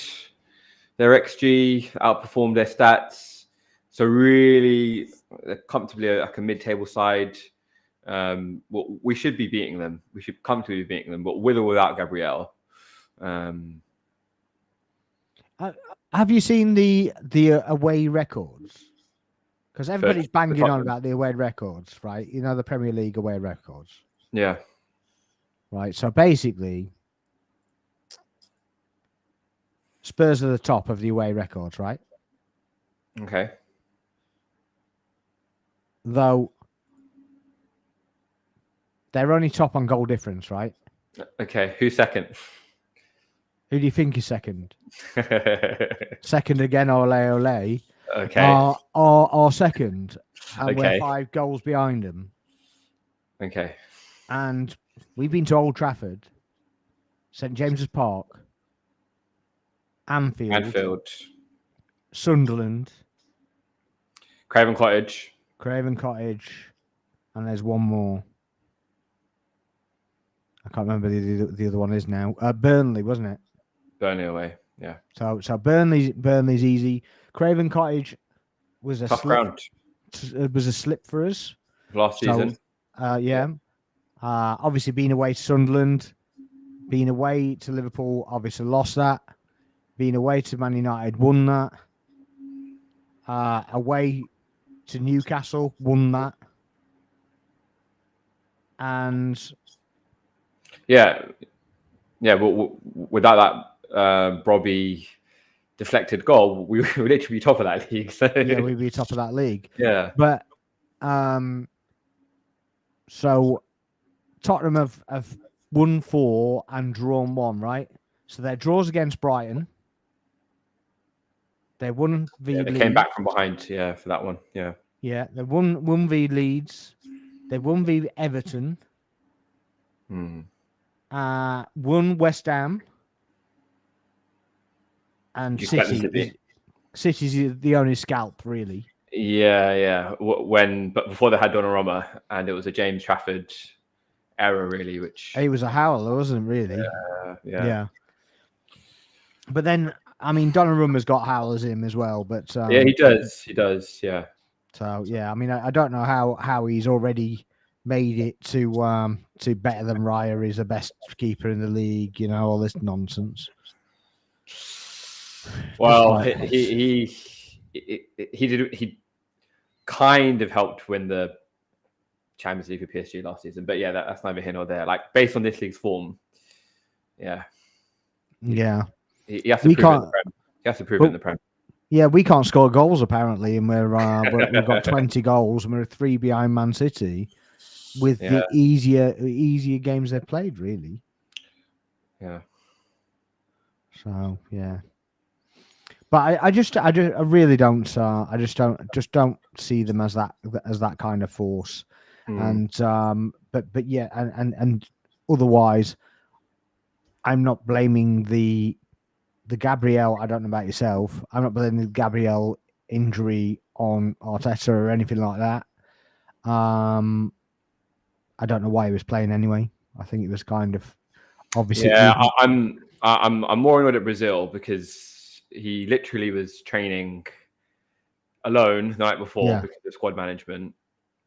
their XG, outperformed their stats. So really, they're comfortably like a mid-table side. We should be beating them. We should comfortably be beating them, but with or without Gabriel.
Have you seen the away records? Because everybody's banging on about the away records, right? You know, the Premier League away records.
Yeah.
Right. So basically, Spurs are the top of the away records, right?
Okay.
Though they're only top on goal difference, right?
Okay. Who's second?
Who do you think is second? Second again, ole.
Okay.
Are second. And
okay.
We're 5 goals behind them.
Okay.
And we've been to Old Trafford, St James's Park, Anfield, Sunderland,
Craven Cottage,
and there's one more. I can't remember the other one is now. Burnley, wasn't it?
Burnley away, yeah.
So Burnley's easy. Craven Cottage was a
Tough
slip.
ground
It was a slip for us
last season.
Yeah. Obviously, being away to Sunderland, being away to Liverpool, obviously lost that. Being away to Man United, won that. Away to Newcastle, won that. And
Yeah. Well, without that Robbie deflected goal, we would literally be top of that league. So
yeah, we'd be top of that league.
yeah.
But so Tottenham have won 4 and drawn 1, right? So their draws against Brighton. They won v
They
Leeds.
came back from behind, for that one. Yeah.
Yeah, they won v Leeds. They won v Everton. Won West Ham. And City's the only scalp, really.
Yeah. But before they had Donnarumma, and it was a James Trafford error, really, which
it was a howler, wasn't it? Really.
Yeah.
But then, I mean, Donnarumma's got howlers in him as well. But
yeah, he does. He does. Yeah.
So yeah, I mean, I don't know how he's already made it to better than Raya is the best keeper in the league. You know, all this nonsense.
Well, he kind of helped win the Champions League with PSG last season, but yeah, that's neither here nor there. Like based on this league's form,
he has
to prove it in the Prem. He has to prove it in the Prem.
Yeah, we can't score goals apparently, and we've got 20 goals, and we're 3 behind Man City with the easier games they've played, really.
Yeah.
So yeah, but I really don't. I just don't see them as that kind of force, and but yeah, and otherwise, I'm not blaming the Gabriel. I don't know about yourself. I'm not blaming the Gabriel injury on Arteta or anything like that. I don't know why he was playing anyway. I think it was kind of obviously.
Yeah, I'm more annoyed at Brazil because he literally was training alone the night before because of squad management.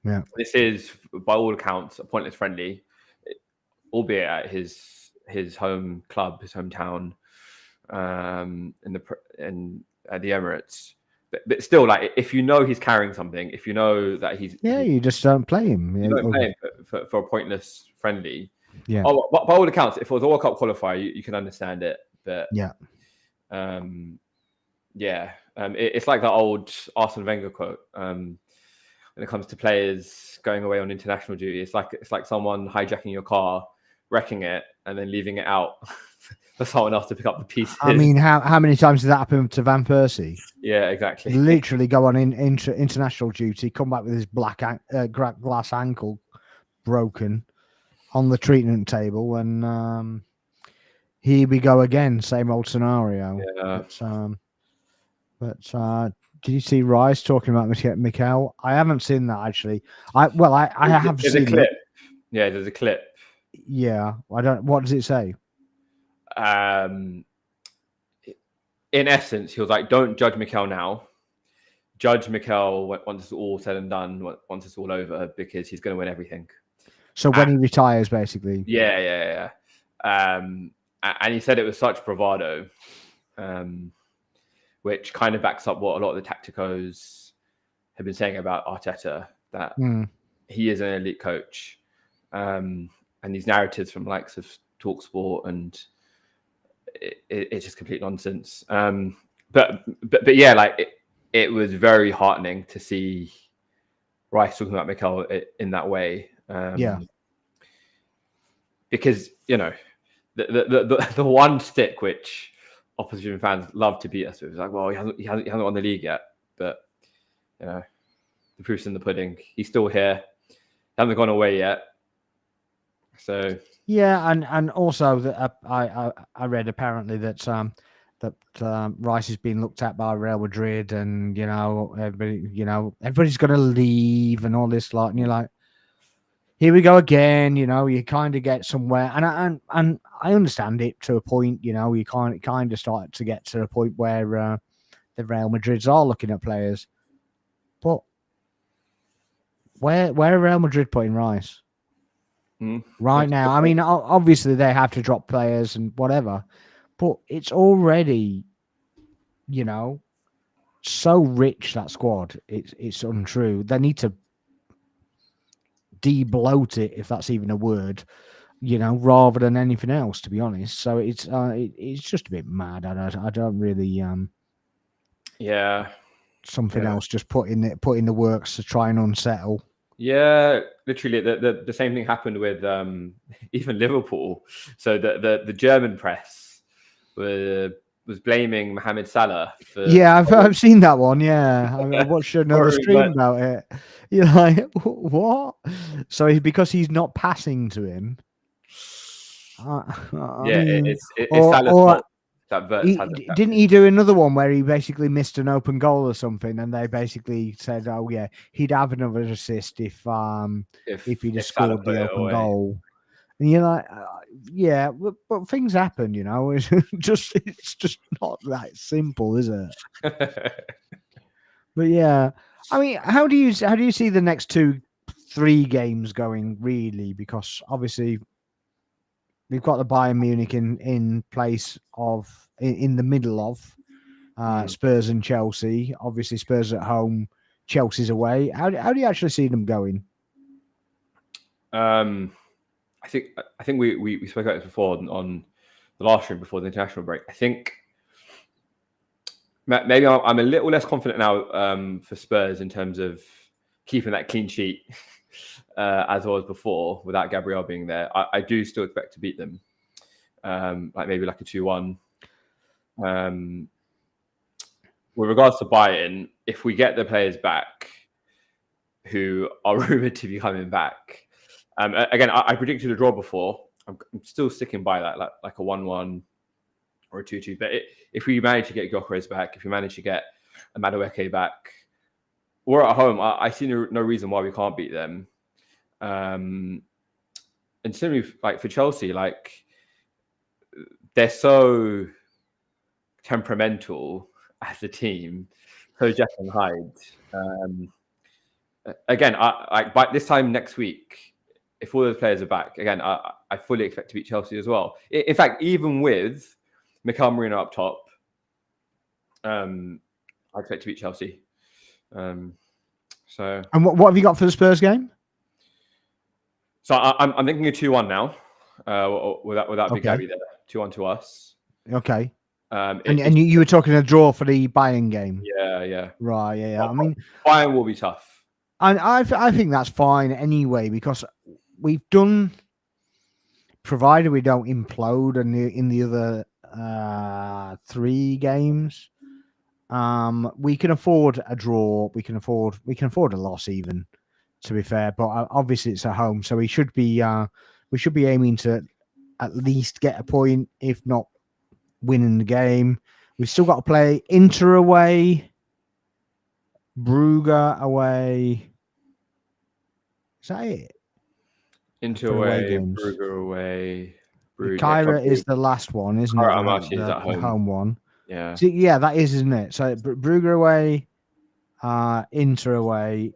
Yeah,
this is by all accounts a pointless friendly, albeit at his home club, his hometown, at the Emirates. But still, like if you know he's carrying something, if you know that
you just don't play him.
You don't play him for a pointless friendly.
Yeah.
By all accounts, if it was a World Cup qualifier, you can understand it. But it's like that old Arsene Wenger quote. When it comes to players going away on international duty, it's like someone hijacking your car, wrecking it, and then leaving it out for someone else to pick up the pieces.
I mean, how many times did that happen to Van Persie?
Yeah, exactly.
Literally go on international duty, come back with his glass ankle broken on the treatment table, and here we go again, same old scenario.
Yeah.
But did you see Rice talking about Mikel? I haven't seen that actually. I have seen
a clip.
It.
Yeah, there's a clip.
Yeah, I don't. What does it say?
In essence, he was like, "Don't judge Mikel now. Judge Mikel once it's all said and done, once it's all over, because he's going to win everything."
So when he retires, basically.
Yeah. And he said it was such bravado, which kind of backs up what a lot of the tacticos have been saying about Arteta, that he is an elite coach. And these narratives from the likes of TalkSport, and it's just complete nonsense. But yeah, like it was very heartening to see Rice talking about Mikel in that way. Because the one stick which opposition fans love to beat us with is like, well, he hasn't won the league yet, but the proof's in the pudding. He's still here. He hasn't gone away yet. So
yeah, and also that I read apparently that Rice has been looked at by Real Madrid, and everybody's going to leave and all this lot, and you're like, here we go again. You kind of get somewhere, and I understand it to a point. You kind of start to get to a point where the Real Madrids are looking at players. But where are Real Madrid putting Rice? Right now, I mean, obviously they have to drop players and whatever, but it's already, so rich, that squad. It's untrue. They need to de-bloat it, if that's even a word, rather than anything else, to be honest. So it's just a bit mad. I don't really something else just put in the works to try and unsettle.
Yeah, literally the same thing happened with even Liverpool. So the German press was blaming Mohamed Salah for.
Yeah, I've seen that one. Yeah, I watched another stream about it. You're like, what? So because he's not passing to him.
It's Salah's fault.
Didn't he do another one where he basically missed an open goal or something, and they basically said, "Oh yeah, he'd have another assist if he'd have scored the open goal." And you're like, yeah, but things happen, It's just not that simple, is it? But yeah, I mean, how do you see the next 2-3 games going, really? Because obviously we've got the Bayern Munich in place of in the middle of Spurs and Chelsea. Obviously, Spurs at home, Chelsea's away. How do you actually see them going?
I think we spoke about this before on the last stream before the international break. I think maybe I'm a little less confident now for Spurs in terms of keeping that clean sheet as I was before without Gabriel being there. I do still expect to beat them, maybe like a 2-1. With regards to Bayern, if we get the players back who are rumored to be coming back. Again, I predicted a draw before. I'm still sticking by that, like a 1-1 or a 2-2. But if we manage to get Gyökeres back, if we manage to get Madueke back, we're at home. I see no reason why we can't beat them. And similarly, like for Chelsea, like they're so temperamental as a team, so Jekyll and Hyde. Again, by this time next week, if all those players are back, again, I fully expect to beat Chelsea as well. In fact, even with Mikel Merino up top, I expect to beat Chelsea. And
what have you got for the Spurs game?
So I'm thinking a 2-1 now, without Big Gabby there. 2-1 to us.
Okay. And you were talking a draw for the Bayern game.
Yeah.
Right. Yeah. I mean,
Bayern will be tough.
And I think that's fine anyway, because we've done, provided we don't implode in the other 3 games, we can afford a draw. We can afford a loss, even, to be fair. But obviously it's at home, so we should be aiming to at least get a point, if not winning the game. We've still got to play Inter away, Brugge away. Is that it?
Inter away, Brugge away.
Kyra is the last one, isn't it? The home one.
Yeah.
So, yeah, that is, isn't it? So Brugge away, Inter away,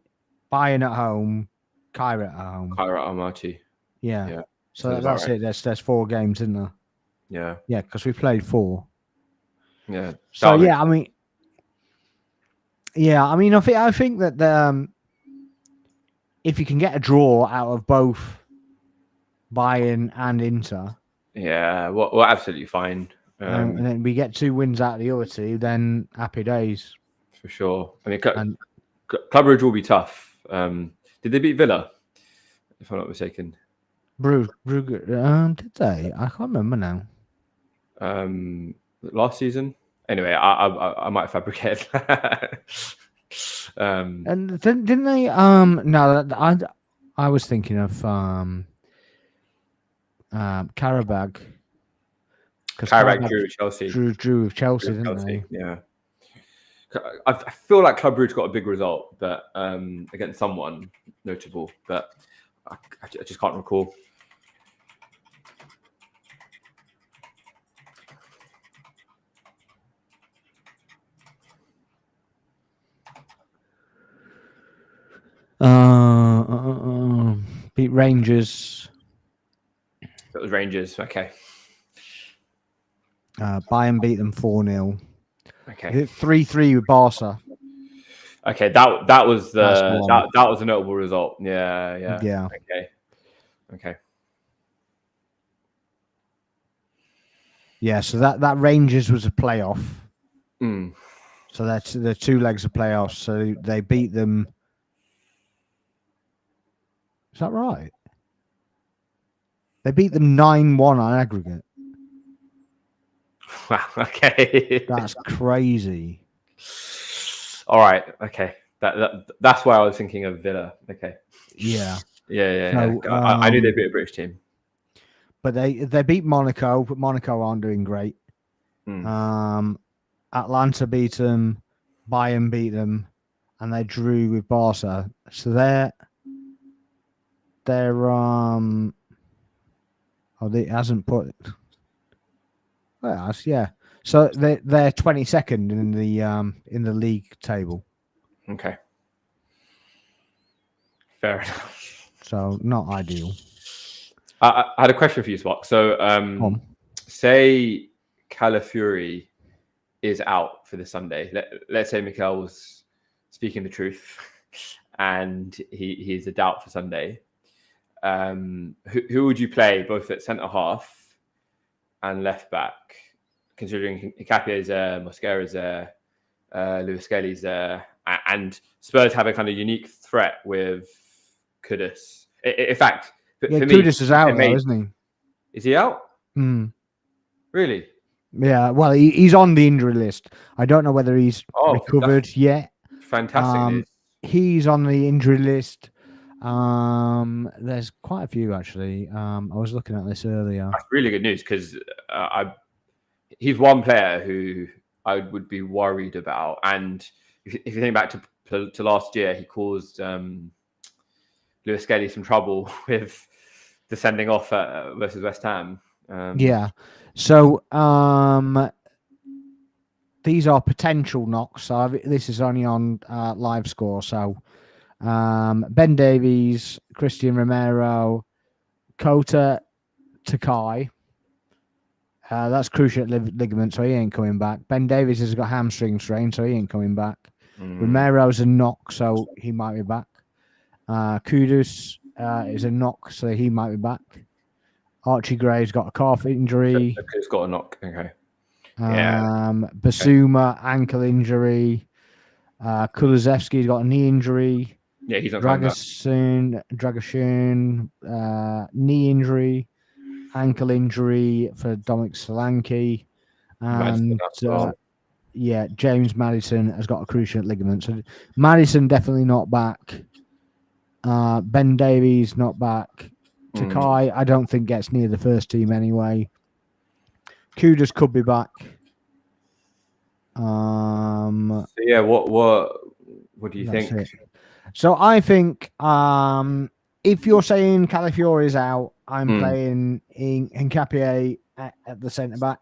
Bayern at home, Kyra at home.
Kyra Almaty.
Yeah. So that's right. It. There's 4 games, isn't there?
Yeah.
Yeah, because we played 4.
Yeah.
So I mean, I think that if you can get a draw out of both Bayern and Inter,
yeah, we're absolutely fine.
And then we get 2 wins out of the other 2, then happy days.
For sure. I mean, Club Brugge will be tough. Did they beat Villa? If I'm not mistaken.
Brugge, did they? I can't remember now.
Last season? Anyway, I might fabricate.
And didn't they? No, I was thinking of Karabag.
Karabag drew with Chelsea.
Drew with Chelsea, didn't they?
Yeah. I feel like Club Brugge got a big result, but against someone notable, but I just can't recall.
Beat Rangers.
It was Rangers. Okay.
Bayern beat them 4-0.
Okay.
3-3 with Barca.
Okay. That was
That's
the
one.
that was a notable result. Yeah.
Yeah.
Okay. Okay.
Yeah. So that Rangers was a playoff.
Mm.
So that's the 2 legs of playoffs. So they beat them. Is that right? They beat them 9-1 on aggregate.
Wow. Okay.
That's crazy.
All right. Okay. That's why I was thinking of Villa. Okay.
Yeah.
Yeah.
So,
I knew they beat a British team.
But they beat Monaco, but Monaco aren't doing great.
Mm.
Atlanta beat them, Bayern beat them, and they drew with Barca. So they're it hasn't put. Well, yeah. So they're 22nd in the league table.
Okay. Fair enough.
So not ideal.
I had a question for you, Spock. So, say Calafiori is out for the Sunday. Let's say Mikel was speaking the truth, and he's a doubt for Sunday. Who would you play both at centre half and left back? Considering Nkapie is there, Mosquera is there, Lewis Kelly's there, and Spurs have a kind of unique threat with Kudus. In fact, for me,
Kudus is out though, isn't he?
Is he out? Really?
Yeah. Well, he's on the injury list. I don't know whether he's recovered yet.
Fantastic news.
He's on the injury list. There's quite a few actually. I was looking at this earlier.
That's really good news because he's one player who I would be worried about. And if you think back to last year, he caused Lewis Kelly some trouble with the sending off versus West Ham.
Yeah. So these are potential knocks. So this is only on live score. So Ben Davies, Christian Romero, Kota Takai. That's cruciate ligament, so he ain't coming back. Ben Davies has got hamstring strain, so he ain't coming back. Romero's a knock, so he might be back. Kudus is a knock, so he might be back. Archie Gray's got a calf injury.
He's got a knock. Okay.
Basuma ankle injury. Kulusevski's got a knee injury.
Yeah, he's not
Dragoshin knee injury, ankle injury for Dominic Solanke, and James Maddison has got a cruciate ligament. So Maddison definitely not back. Ben Davies not back. Takai, I don't think gets near the first team anyway. Kudus could be back.
So yeah, what do you think?
So I think if you're saying Calafiori is out, I'm playing Nkapie at the centre back,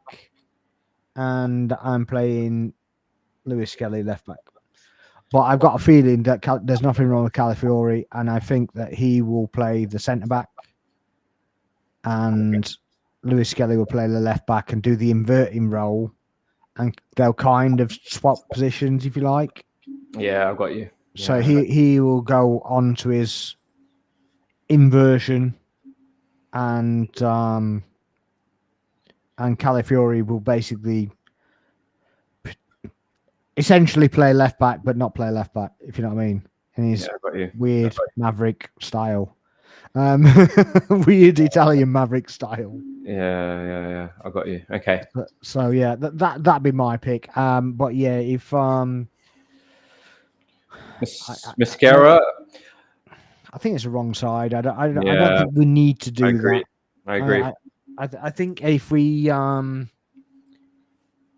and I'm playing Lewis Kelly left back. But I've got a feeling that there's nothing wrong with Calafiori, and I think that he will play the centre back, and Lewis Kelly will play the left back and do the inverting role, and they'll kind of swap positions if you like.
Yeah, I've got you.
So he will go on to his inversion, and Calafiori will basically essentially play left back, but not play left back, if you know what I mean. In his weird Maverick style, weird Italian Maverick style.
Yeah. I got you. Okay.
So yeah, that'd be my pick. But yeah, if
Mascara,
I think it's the wrong side. I don't think we need to do that.
I agree.
I think if we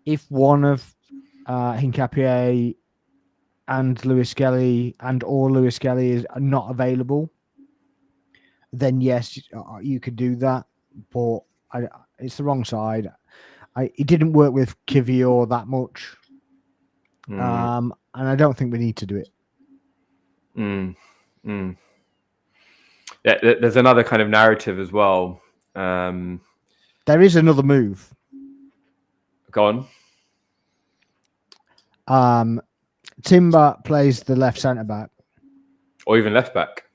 if one of Nkapie and Lewis Kelly or Lewis Kelly is not available, then yes, you could do that. But it's the wrong side. It didn't work with Kivior that much, and I don't think we need to do it.
Mm. There's another kind of narrative as well.
There is another move.
Go
on. Timber plays the left centre back,
or even left back.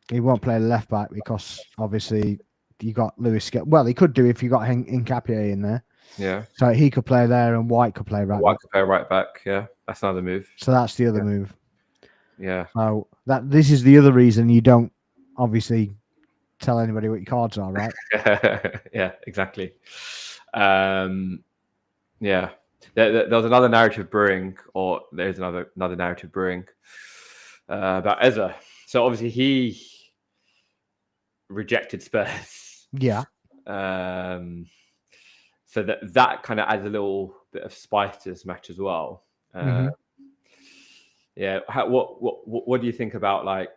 He won't play the left back because obviously you got Lewis. Well, he could do if you got Nkapie in there.
Yeah.
So he could play there, and White could play right.
White could play right back. Yeah, that's another move.
So that's the other move.
Yeah.
So this is the other reason you don't obviously tell anybody what your cards are, right?
Yeah, exactly. Yeah. There was another narrative brewing, or there's another narrative brewing about Eze. So obviously he rejected Spurs.
Yeah.
So that kind of adds a little bit of spice to this match as well. Yeah. What do you think about like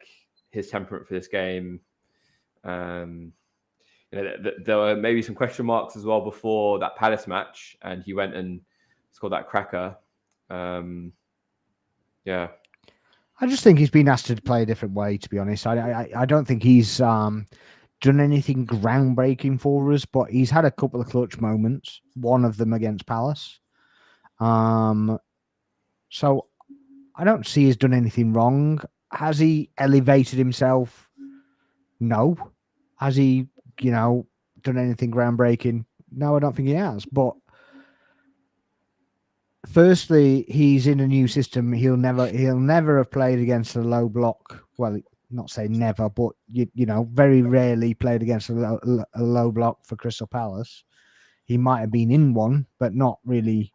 his temperament for this game? There were maybe some question marks as well before that Palace match, and he went and scored that cracker. Yeah.
I just think he's been asked to play a different way, to be honest. I don't think he's done anything groundbreaking for us, but he's had a couple of clutch moments, one of them against Palace. So I don't see he's done anything wrong. Has he elevated himself? No. Has he, done anything groundbreaking? No, I don't think he has. But firstly, he's in a new system. He'll never have played against a low block. Well, not say never, but very rarely played against a low block for Crystal Palace. He might have been in one, but not really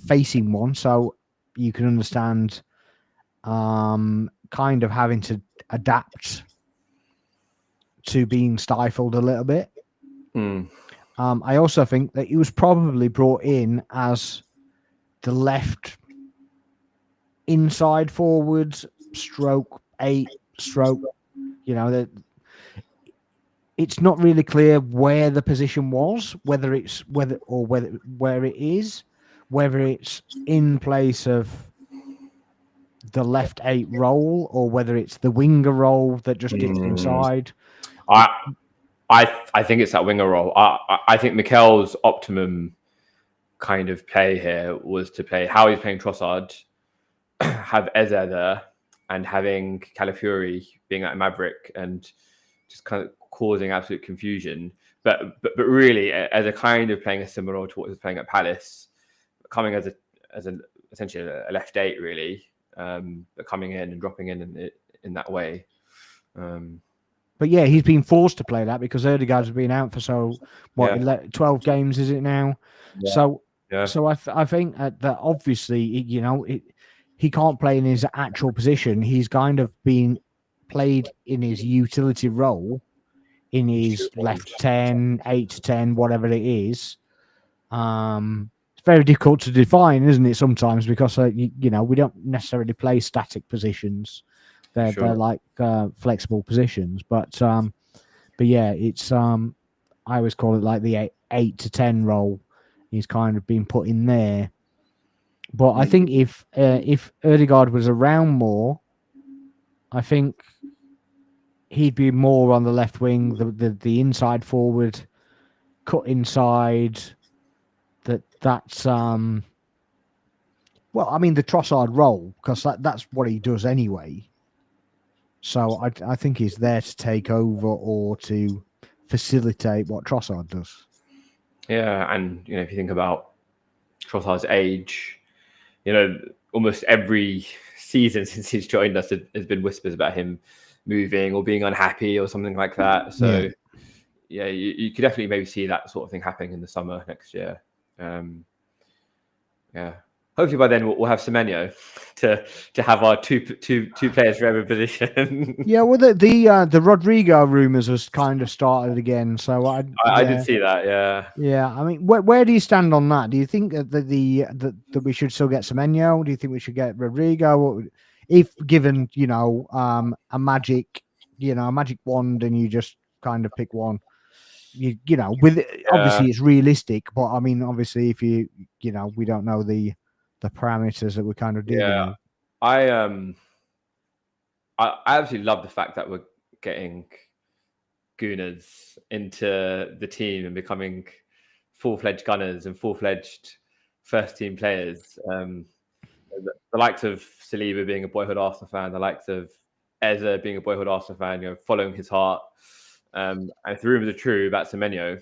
facing one. So you can understand kind of having to adapt to being stifled a little bit. I also think that he was probably brought in as the left inside forwards, stroke 8, stroke, that it's not really clear where the position was, where it is, whether it's in place of the left 8 role or whether it's the winger role that just gets inside.
I think it's that winger role. I think Mikel's optimum kind of play here was to play how he's playing Trossard, have Eze there, and having Calafiori being at Maverick and just kind of causing absolute confusion. But really, as a kind of playing a similar role to what he was playing at Palace, coming as essentially a left 8 really, but coming in and dropping in that way.
But yeah, he's been forced to play that because Ødegaard's been out for 12 games, is it now? Yeah. So I think that obviously, he can't play in his actual position. He's kind of been played in his utility role, in his left 10, 8 to 10, whatever it is. It's very difficult to define, isn't it, sometimes, because, we don't necessarily play static positions. They're like flexible positions, but yeah, it's I always call it like the 8 to 10 role. He's kind of been put in there, but I think if Ødegaard was around more, I think he'd be more on the left wing, the inside forward, cut inside. That's the Trossard role, because that's what he does anyway. So I think he's there to take over or to facilitate what Trossard does.
Yeah, and if you think about Trossard's age, almost every season since he's joined us has been whispers about him moving or being unhappy or something like that. So yeah, you could definitely maybe see that sort of thing happening in the summer next year. Yeah. Hopefully by then we'll have Semenyo to have our two players for every position.
Yeah, well the Rodrigo rumours has kind of started again, so I
did see that.
Yeah. I mean, where do you stand on that? Do you think that we should still get Semenyo? Do you think we should get Rodrigo? If given a magic wand and you just kind of pick one, obviously it's realistic, but I mean, obviously if we don't know the parameters that we're kind of dealing with.
I absolutely love the fact that we're getting Gooners into the team and becoming full-fledged Gunners and full-fledged first-team players. The likes of Saliba being a boyhood Arsenal fan, the likes of Eza being a boyhood Arsenal fan, following his heart. And if the rumours are true about Semenyo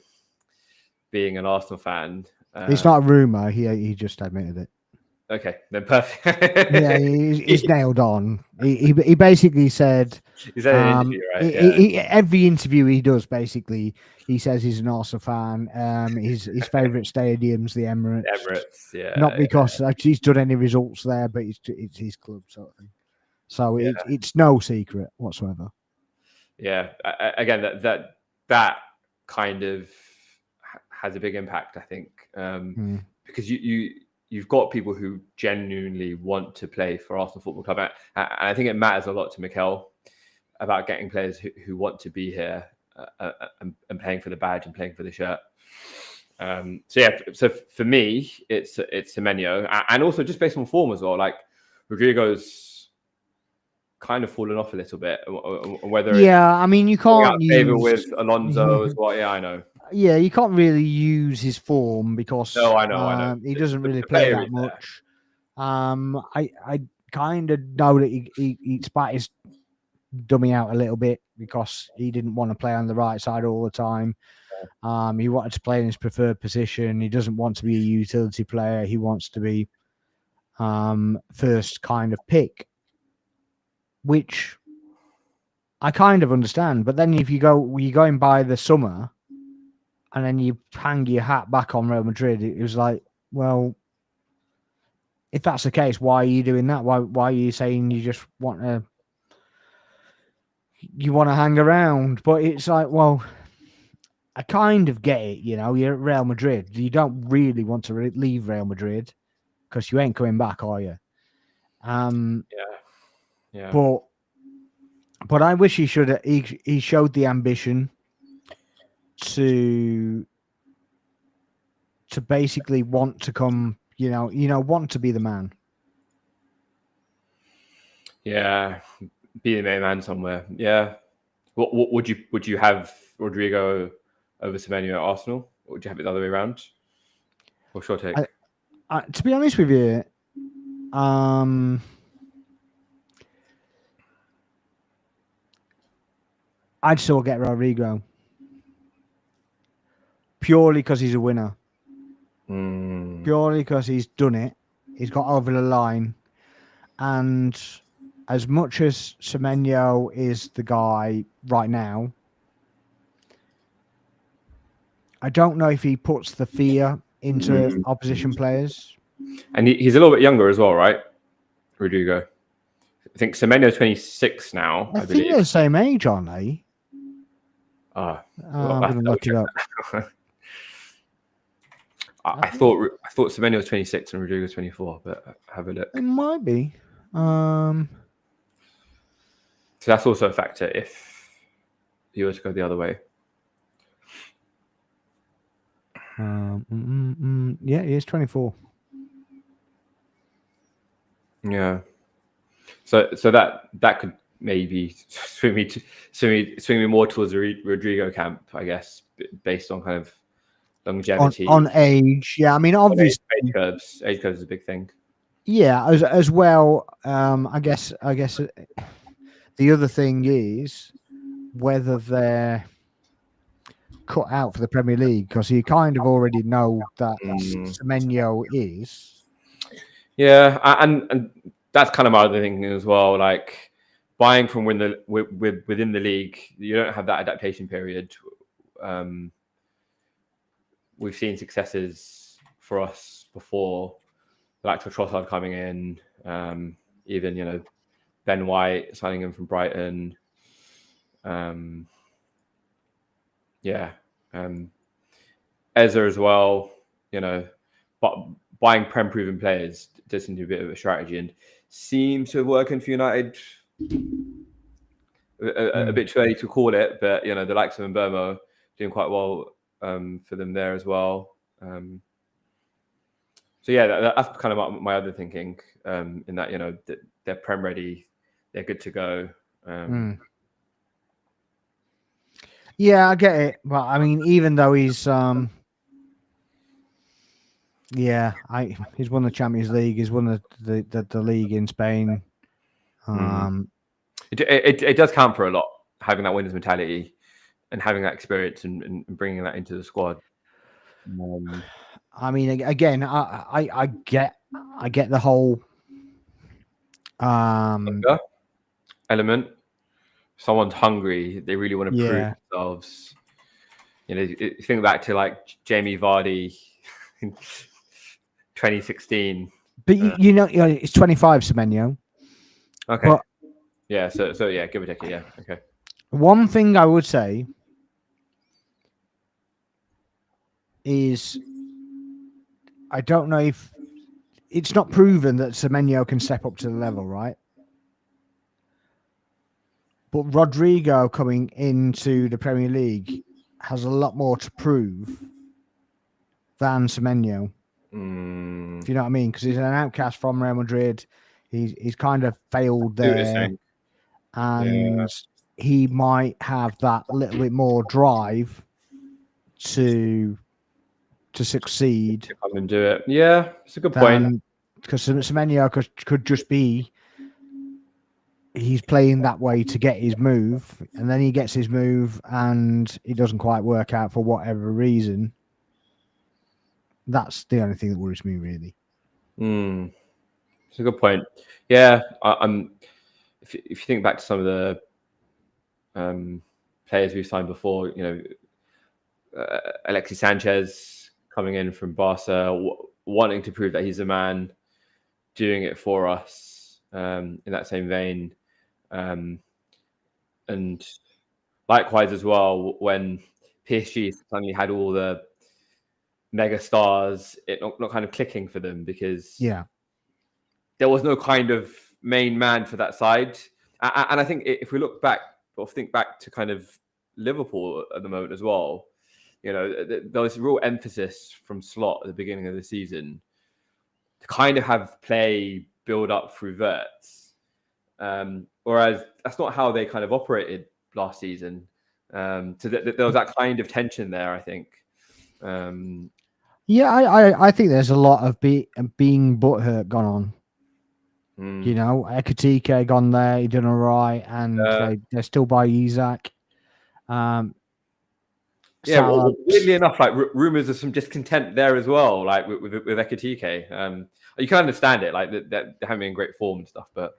being an Arsenal fan,
It's not a rumor. He just admitted it.
Okay, then perfect.
Yeah, he's nailed on. He basically said.
Is that an interview, right?
Every interview he does, basically, he says he's an Arsenal fan. His favourite stadium's the Emirates.
Emirates, yeah.
Not because he's done any results there, but it's his club sort of thing. So it's no secret whatsoever.
Yeah, again, that kind of has a big impact, I think, because you've got people who genuinely want to play for Arsenal Football Club, and I think it matters a lot to Mikel about getting players who want to be here and playing for the badge and playing for the shirt. So for me, it's Semenyo, and also just based on form as well. Like Rodrigo's kind of fallen off a little bit. Whether
I mean, you can't use
with Alonso as well. Yeah, I know.
Yeah, you can't really use his form because
I know.
He doesn't really play that much. I kind of know that he spat his dummy out a little bit because he didn't want to play on the right side all the time. He wanted to play in his preferred position. He doesn't want to be a utility player. He wants to be first kind of pick, which I kind of understand. But then if you're going by the summer and then you hang your hat back on Real Madrid, it was like, well, if that's the case, why are you doing that? Why are you saying you just want to hang around? But it's like, well, I kind of get it. You're at Real Madrid. You don't really want to leave Real Madrid because you ain't coming back, are you?
Yeah.
But I wish he should. He showed the ambition to basically want to come. Want to be the man.
Yeah, be the main man somewhere. Yeah. What would you have Rodrigo over Semenyo at Arsenal? Or would you have it the other way around? Or short take?
To be honest with you, I'd still get Rodrigo purely because he's a winner. Purely because he's done it. He's got over the line. And as much as Semenyo is the guy right now, I don't know if he puts the fear into opposition players.
And he's a little bit younger as well, right? Rodrigo. I think Semenyo's 26 now. I believe
they're the same age, aren't they?
I'm
going to look it up.
I thought Semenyo was 26 and Rodrigo was 24, but have a look.
It might be.
So that's also a factor if you were to go the other way.
Yeah, he is 24.
Yeah. So that could maybe swing me more towards the Rodrigo camp, I guess, based on kind of longevity
on age. Yeah, I mean, obviously
age curves is a big thing.
Yeah, as well. I guess the other thing is whether they're cut out for the Premier League, because you kind of already know that Semenyo is.
Yeah, and that's kind of my other thing as well. Like buying from within the league, you don't have that adaptation period. We've seen successes for us before, like Trossard coming in, even Ben White signing him from Brighton. Eza as well. But buying Prem-proven players does seem to be a bit of a strategy and seems to have worked for United. A bit too early to call it, but the likes of Mbeumo doing quite well for them there as well. So yeah, that's kind of my other thinking. In that they're Prem ready, they're good to go.
Yeah, I get it, but I mean, even though he's he's won the Champions League, he's won the league in Spain.
It does count for a lot, having that winner's mentality and having that experience and bringing that into the squad.
I mean, again, I get the whole
element. Someone's hungry; they really want to prove themselves. You know, think back to like Jamie Vardy in 2016.
But you know, it's 25, Semenyo.
Okay. But, yeah. So yeah, give or take it. Yeah. Okay.
One thing I would say is, I don't know if it's not proven that Semenyo can step up to the level, right? But Rodrigo coming into the Premier League has a lot more to prove than Semenyo. Do you know what I mean? Because he's an outcast from Real Madrid. He's kind of failed there, and he might have that little bit more drive to succeed.
To come and do it. Yeah, it's a good point.
Because Semenyo could just be, he's playing that way to get his move, and then he gets his move and it doesn't quite work out for whatever reason. That's the only thing that worries me, really.
It's a good point. Yeah, I'm. If you think back to some of the players we've signed before, you know, Alexis Sanchez coming in from Barca, wanting to prove that he's a man, doing it for us. In that same vein, and likewise as well, when PSG suddenly had all the mega stars, it not kind of clicking for them because there was no kind of main man for that side. And I think if we look back or think back to kind of Liverpool at the moment as well, you know, there was real emphasis from Slot at the beginning of the season to kind of have play build up through verts. Whereas that's not how they kind of operated last season. So there was that kind of tension there, I think.
I think there's a lot of being butthurt gone on. You know, Ekatike gone there, he done all right, and they're still by Isaac.
Well, weirdly enough, like rumors of some discontent there as well, like with Ekatike. You can understand it, like they're having great form and stuff, but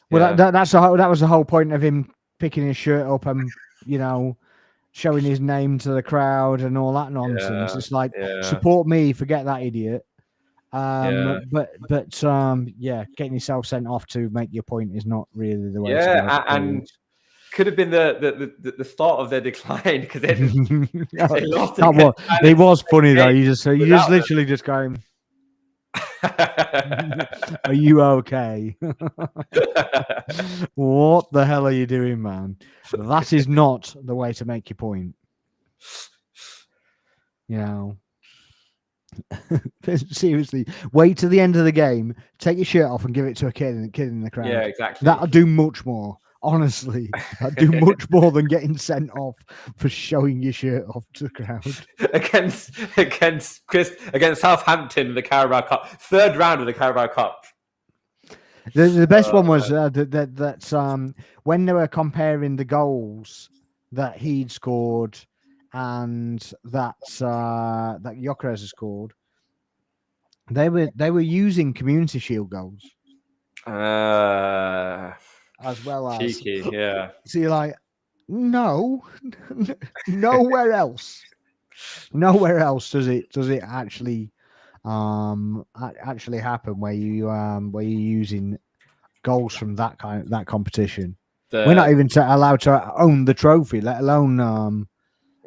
that was the whole point of him picking his shirt up and, you know, showing his name to the crowd and all that nonsense. It's like, support me, forget that idiot. But getting yourself sent off to make your point is not really the way.
And could have been the start of their decline because they lost.
It was funny though. You just literally just going, "Are you okay? What the hell are you doing, man? That is not the way to make your point." You know. Seriously, wait to the end of the game, take your shirt off and give it to a kid in the crowd.
Yeah, exactly.
That'll do much more. Honestly, that'll do much more than getting sent off for showing your shirt off to the crowd.
against Southampton in the Carabao Cup, third round of the Carabao Cup.
The best one was that when they were comparing the goals that he'd scored and that Gyökeres has scored, they were using Community Shield goals as well as
cheeky, yeah.
So you're like, no, nowhere else does it actually happen where you're using goals from that competition. We're not even allowed to own the trophy, let alone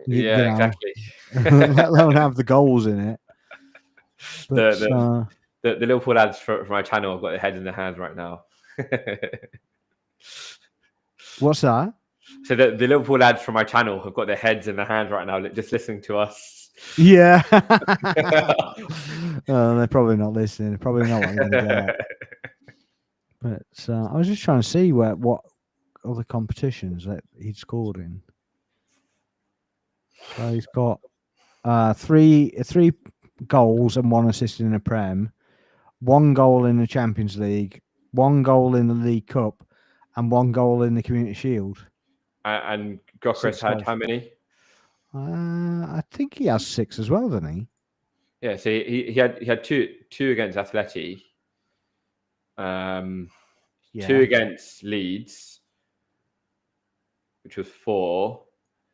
exactly.
let alone have the goals in it. But,
the Liverpool lads from my channel have got their heads in their hands right now.
What's that?
So the Liverpool lads from my channel have got their heads in their hands right now, just listening to us.
Yeah. They're probably not listening. They're probably not what I'm going to get. But I was just trying to see what other competitions that he'd scored in. So he's got three goals and 1 assist in the Prem, 1 goal in the Champions League, 1 goal in the League Cup, and 1 goal in the Community Shield.
And Gyökeres had how many?
I think he has 6 as well, doesn't he?
Yeah, so he had two against Atleti, 2 against Leeds, which was 4.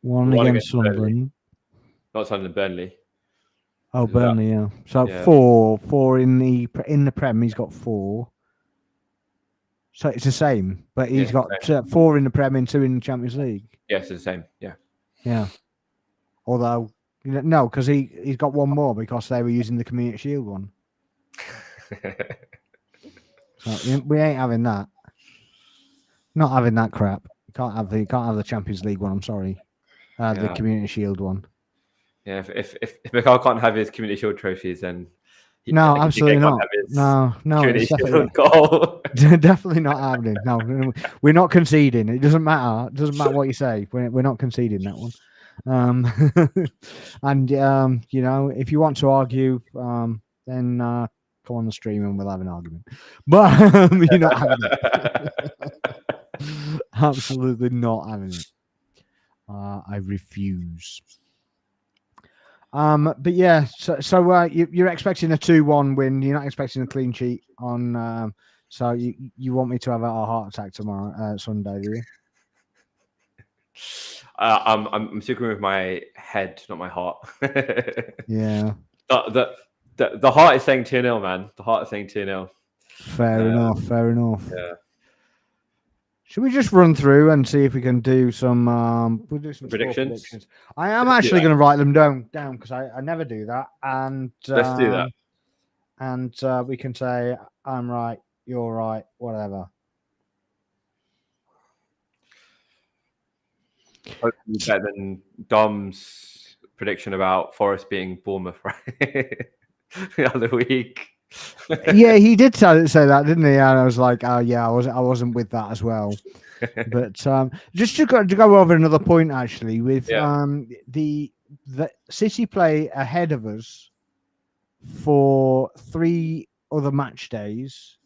1 against Sunderland.
Not Sunderland, Burnley.
Oh, Burnley, yeah. So
yeah.
4 in the Prem. He's got 4. So it's the same, but he's got 4 in the Prem and 2 in the Champions League.
Yes, it's the same. Yeah.
Yeah. Although, no, because he's got 1 more because they were using the Community Shield one. So we ain't having that. Not having that crap. You can't have the Champions League one. I'm sorry. The Community Shield one.
Yeah. If Mikhail can't have his Community Shield trophies, then
no, absolutely not. No, it's definitely not happening. No, we're not conceding. It doesn't matter. It doesn't matter what you say. We're not conceding that one. And if you want to argue, then come on the stream and we'll have an argument. But you're not having it. Absolutely not having it. I refuse. But yeah, so you're expecting a 2-1 win. You're not expecting a clean sheet on. So you want me to have a heart attack tomorrow, Sunday, do you?
I'm sticking with my head, not my heart.
Yeah.
The heart is saying 2-0, man. The heart is saying 2-0.
Fair enough.
Yeah.
Should we just run through and see if we can do some? We'll do some
predictions.
I am actually going to write them down because I never do that. And
let's do that.
And we can say I'm right, you're right, whatever.
Hopefully better than Dom's prediction about Forest being Bournemouth, right? The other week.
Yeah, he did say that, didn't he? And I was like, oh yeah, I wasn't with that as well. But just to go over another point actually, with the City play ahead of us for 3 other match days,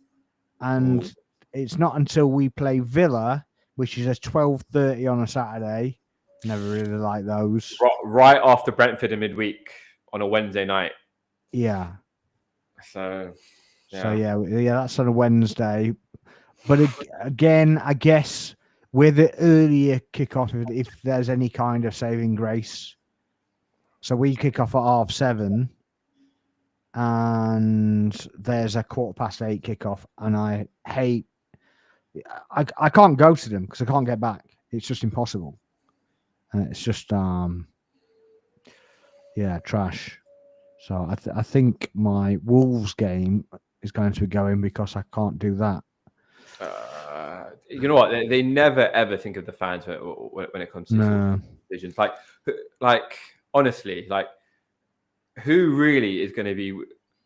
and it's not until we play Villa, which is at 12:30 on a Saturday. Never really like those.
Right after Brentford in midweek on a Wednesday night.
Yeah.
So
that's on a Wednesday. But again, I guess with the earlier kickoff, if there's any kind of saving grace. So we kick off at 7:30, and there's a 8:15 kickoff, and I can't go to them because I can't get back. It's just impossible. And it's just trash. So I think my Wolves game is going to be going because I can't do that.
You know what? They never ever think of the fans when it comes to decisions. Like honestly, like who really is going to be?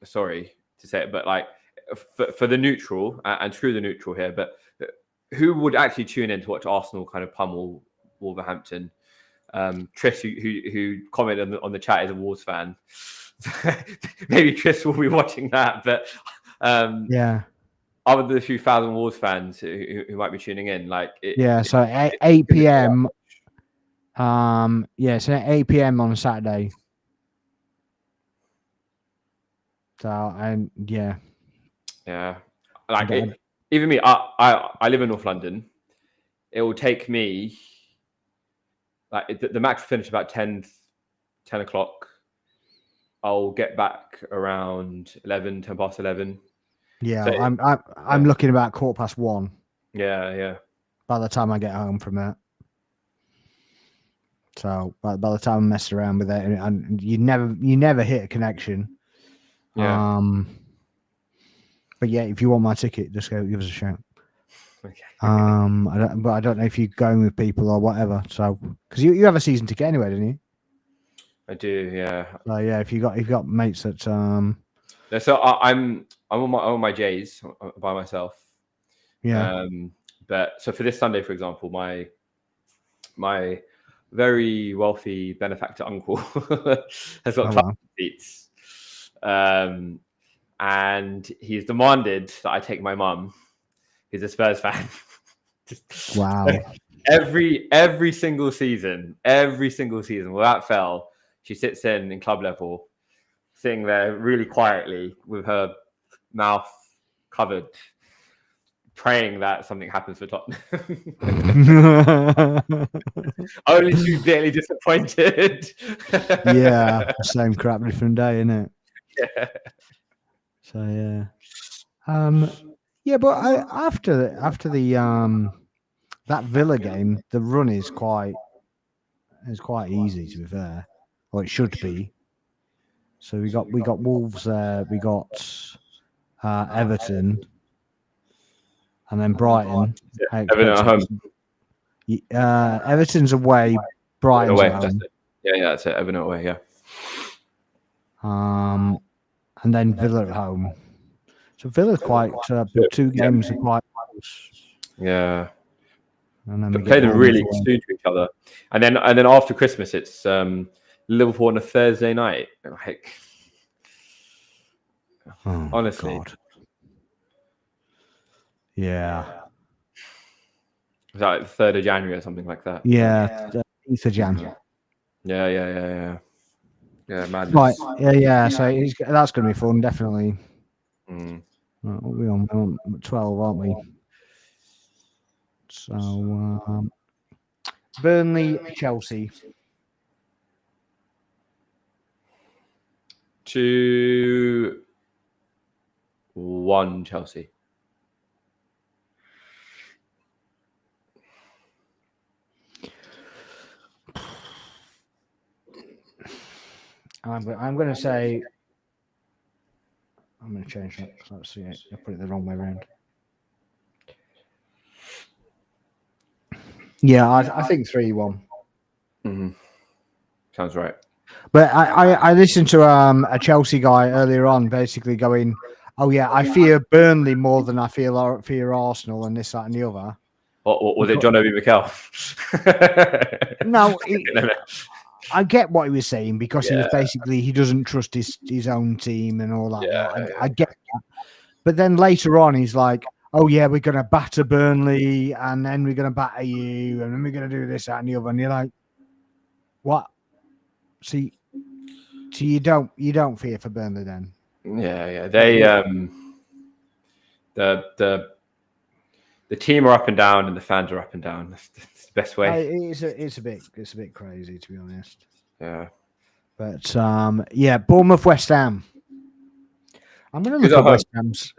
Sorry to say it, but like for the neutral and screw the neutral here, but who would actually tune in to watch Arsenal kind of pummel Wolverhampton? Trish, who commented on the chat, is a Wolves fan. Maybe Trish will be watching that, but other than the few thousand Wolves fans who might be tuning in,
so 8 p.m. So 8 p.m. on Saturday. So
even me, I live in North London. It will take me the match will finish about 10 o'clock. I'll get back around 10 past 11.
Yeah, so I'm looking about 1:15.
Yeah.
By the time I get home from that. So by the time I mess around with it, and you never hit a connection.
Yeah.
But yeah, if you want my ticket, just go give us a shout.
Okay.
I don't know if you're going with people or whatever. So because you have a season ticket anyway, don't you?
I do, yeah.
If you got mates that
So I'm on my J's by myself.
Yeah.
But so for this Sunday, for example, my very wealthy benefactor uncle has got club seats, and he's demanded that I take my mum. He's a Spurs fan.
Wow.
every single season, without fail, she sits in club level, sitting there really quietly with her mouth covered, praying that something happens for Tottenham. Only to be bitterly disappointed.
Yeah, same crap, different day, isn't it?
Yeah.
So yeah, but after the that Villa game, the run is quite easy, to be fair, or it should be. So we got Wolves there, we got Everton, and then Brighton.
Everton at home.
Everton's away, Brighton's
away.
at home.
Yeah, that's it. Everton away. Yeah.
And then Villa at home. So Villa's quite the 2 games are quite close.
Yeah.
And then
they play them really soon to each other, and then after Christmas it's Liverpool on a Thursday night. Like, honestly,
God. Yeah.
It's like the 3rd of January or something like that.
Yeah, 8th of Jan.
Yeah, madness.
Right, yeah. So that's going to be fun, definitely.
Mm.
Right, we're on 12, aren't we? So Burnley, Chelsea.
2-1 Chelsea.
I'm going to say. I'm going to change that. Let's see it. I put it the wrong way around. Yeah, I think 3-1.
Mm-hmm. Sounds right.
But I listened to a Chelsea guy earlier on, basically going, "Oh yeah, I fear Burnley more than I fear Arsenal and this, that, and the other."
What was it, John Obi Mikel?
No, I get what he was saying, because he was basically, he doesn't trust his own team and all that.
Yeah.
I get that. But then later on, he's like, "Oh yeah, we're going to batter Burnley, and then we're going to batter you, and then we're going to do this, that, and the other." And you're like, "What? See, you don't fear for Burnley then?"
Yeah. They the team are up and down, and the fans are up and down. That's the best way.
It's a bit crazy, to be honest.
Yeah.
But yeah, Bournemouth, West Ham. I'm going to look at West Ham's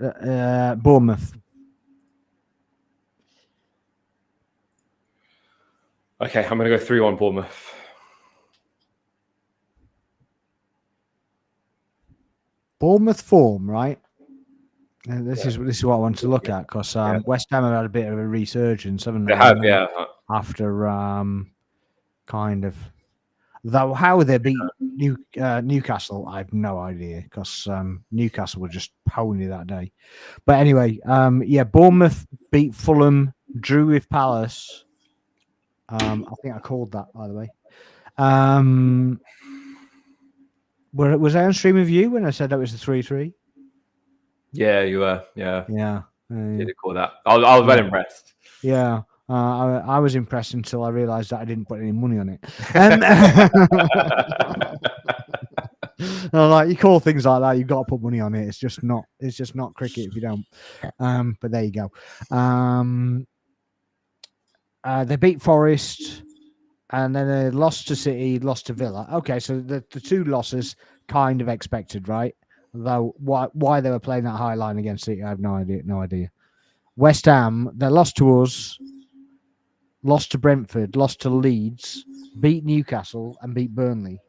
Bournemouth.
Okay, I'm going to go 3-1 Bournemouth.
Bournemouth form, right? This is what I want to look at, because West Ham have had a bit of a resurgence, haven't they?
They have, yeah.
After kind of, though, how they beat Newcastle, I have no idea, because Newcastle were just pony that day. But anyway, yeah, Bournemouth beat Fulham, drew with Palace. I think I called that, by the way. Was I on stream with you when I said that was the 3-3?
Yeah, you were. Yeah.
Did
call that? I was well impressed.
Yeah. I was impressed until I realised that I didn't put any money on it. Like, you call things like that, you've got to put money on it. It's just not cricket if you don't. But there you go. They beat Forest, and then they lost to City, lost to Villa. Okay, so the 2 losses kind of expected, right? Though why they were playing that high line against City, I have no idea. West Ham, they lost to us, lost to Brentford, lost to Leeds, beat Newcastle, and beat Burnley.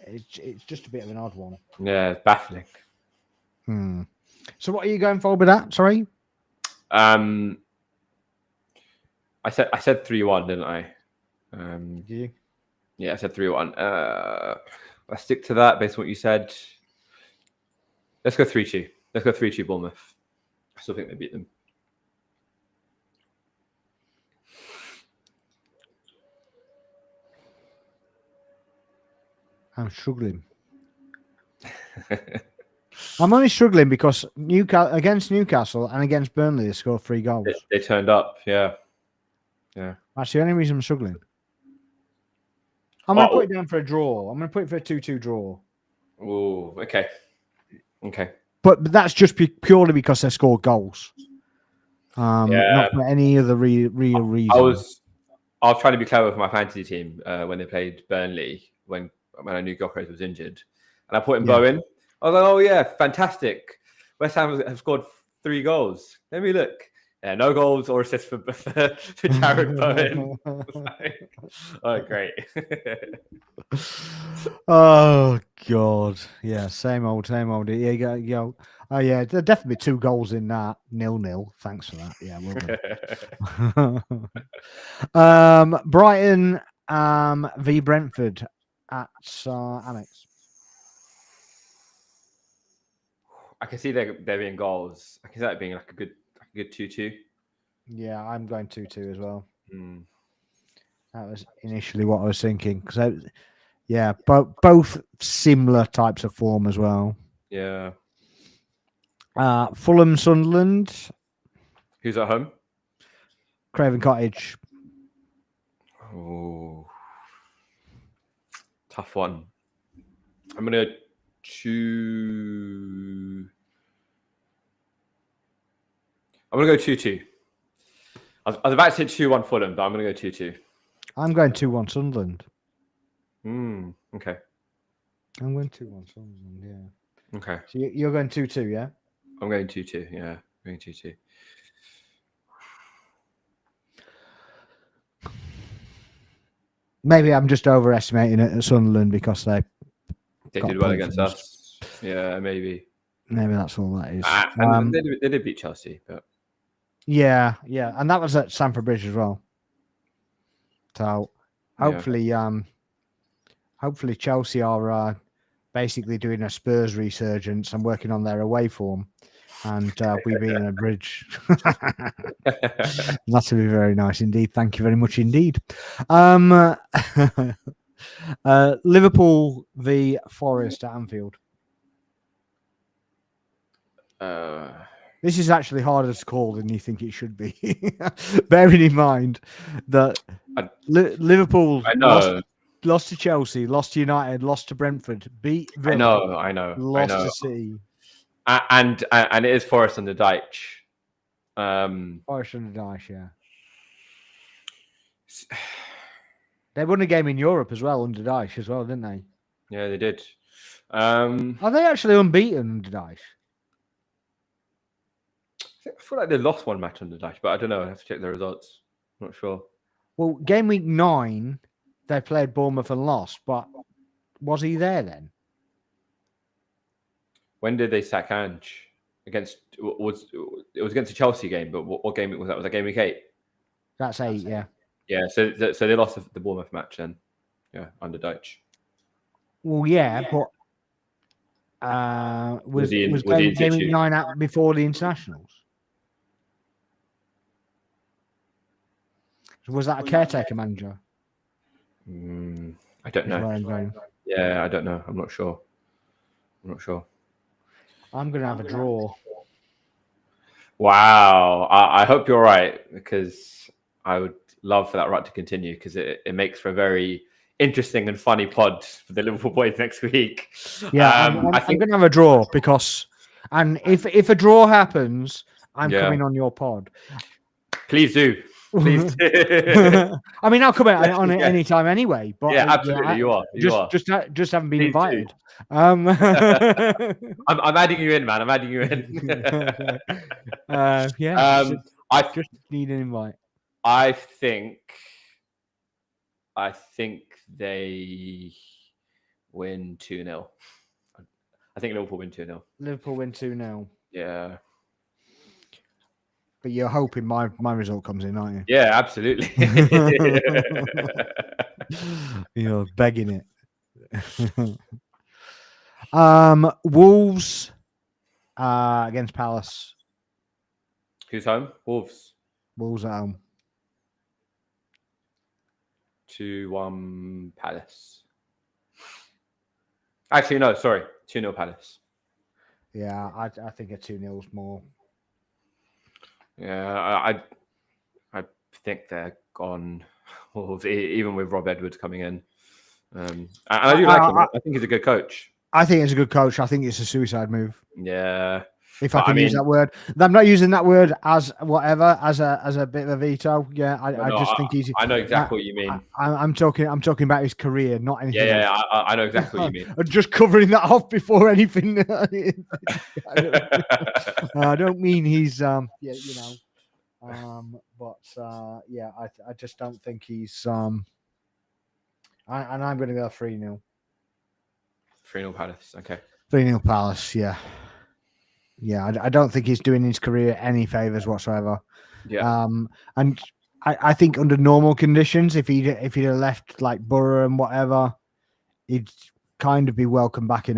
It's just a bit of an odd one.
Yeah, it's baffling.
So what are you going for with that? Sorry.
I said 3-1, didn't I?
Did you?
Yeah, I said 3-1. I stick to that based on what you said. Let's go 3-2. Let's go 3-2 Bournemouth. I still think they beat them.
I'm struggling. I'm only struggling because against Newcastle and against Burnley, they scored 3 goals.
They turned up, yeah.
That's the only reason I'm struggling. I'm going to put it down for a draw. I'm going to put it for a 2-2 draw.
Oh, okay.
But that's just purely because they scored goals. Not for any other real reason.
I was trying to be clever for my fantasy team when they played Burnley when I knew Gyökeres was injured, and I put in Bowen. I was like, oh yeah, fantastic. West Ham have scored 3 goals. Let me look. Yeah, no goals or assists for Jared Bowen. Oh, great.
Oh God, yeah, same old. Yeah, oh yeah, there'll definitely be 2 goals in that. 0-0. Thanks for that. Yeah, well done. Brighton v Brentford at Amex.
I can see there being goals. I can see that being like a good 2-2.
Yeah, I'm going 2-2 as well.
Mm.
That was initially what I was thinking because both similar types of form as well.
Yeah.
Fulham, Sunderland.
Who's at home?
Craven Cottage.
Oh, tough one. I'm gonna go 2. I'm gonna go 2-2. I was about to say 2-1 Fulham, but I'm gonna go 2-2.
I'm going 2-1 Sunderland.
Okay.
I'm going 2-1 Sunderland. Yeah.
Okay.
So you're going 2-2, yeah?
I'm going 2-2. Yeah, I'm going 2-2.
Maybe I'm just overestimating it at Sunderland because they
did well against us. Yeah, maybe.
Maybe that's all that is.
And they did beat Chelsea, but
yeah, and that was at Stamford Bridge as well. So hopefully, hopefully Chelsea are basically doing a Spurs resurgence and working on their away form, and we being a Bridge. That would be very nice indeed. Thank you very much indeed. Liverpool v Forest at Anfield. This is actually harder to call than you think it should be. Bearing in mind that Liverpool lost to Chelsea, lost to United, lost to Brentford, beat Villa.
I know.
Lost to City.
And it is Forest under Deitch.
Forest under Deitch, yeah. They won a game in Europe as well under Deitch as well, didn't they?
Yeah, they did.
Are they actually unbeaten under Deitch?
I feel like they lost one match under Deitch, but I don't know. I have to check the results. I'm not sure.
Well, game week 9, they played Bournemouth and lost, but was he there then?
When did they sack Ange? It was against the Chelsea game, but what game was that? Was that game week 8?
That's 8, yeah.
Yeah, so they lost the Bournemouth match then. Yeah, under Deitch.
Well, yeah, but was game week 9 out before the internationals? Was that a caretaker manager?
I don't know. Yeah, I don't know. I'm not sure.
I'm going to have a draw.
Wow. I hope you're right, because I would love for that rut to continue, because it makes for a very interesting and funny pod for the Liverpool boys next week.
Yeah, I'm going to have a draw and if a draw happens, I'm coming on your pod.
Please do. Please.
I mean, I'll come on it anytime anyway. But
yeah, absolutely, you are.
Just haven't been invited.
I'm adding you in, man. I'm adding you in.
I just need an invite.
I think they win 2-0. I think Liverpool win 2-0.
Liverpool win 2-0.
Yeah.
But you're hoping my result comes in, aren't you?
Yeah, absolutely.
You're begging it. Wolves against Palace.
Who's home? Wolves.
Wolves at home.
2-1 Palace. Actually, no, sorry. 2-0 Palace.
Yeah, I think a 2-0 is more.
Yeah, I think they're gone. Wolves, even with Rob Edwards coming in. And I do like him. I think he's a good coach.
I think it's a good coach. I think it's a suicide move.
Yeah.
If I can use that word. I'm not using that word as whatever, as a bit of a veto. Yeah, I just think he's.
I know exactly what you mean.
I'm talking about his career, not anything else.
Yeah, I know exactly what you mean.
Just covering that off before anything. I don't mean he's yeah, you know. But yeah, I just don't think he's and I'm going to go 3-0.
3-0 Palace. Okay.
3-0 Palace. Yeah. Yeah, I don't think he's doing his career any favors whatsoever.
Yeah.
And I think under normal conditions, if he'd have left like Borough and whatever, he'd kind of be welcomed back in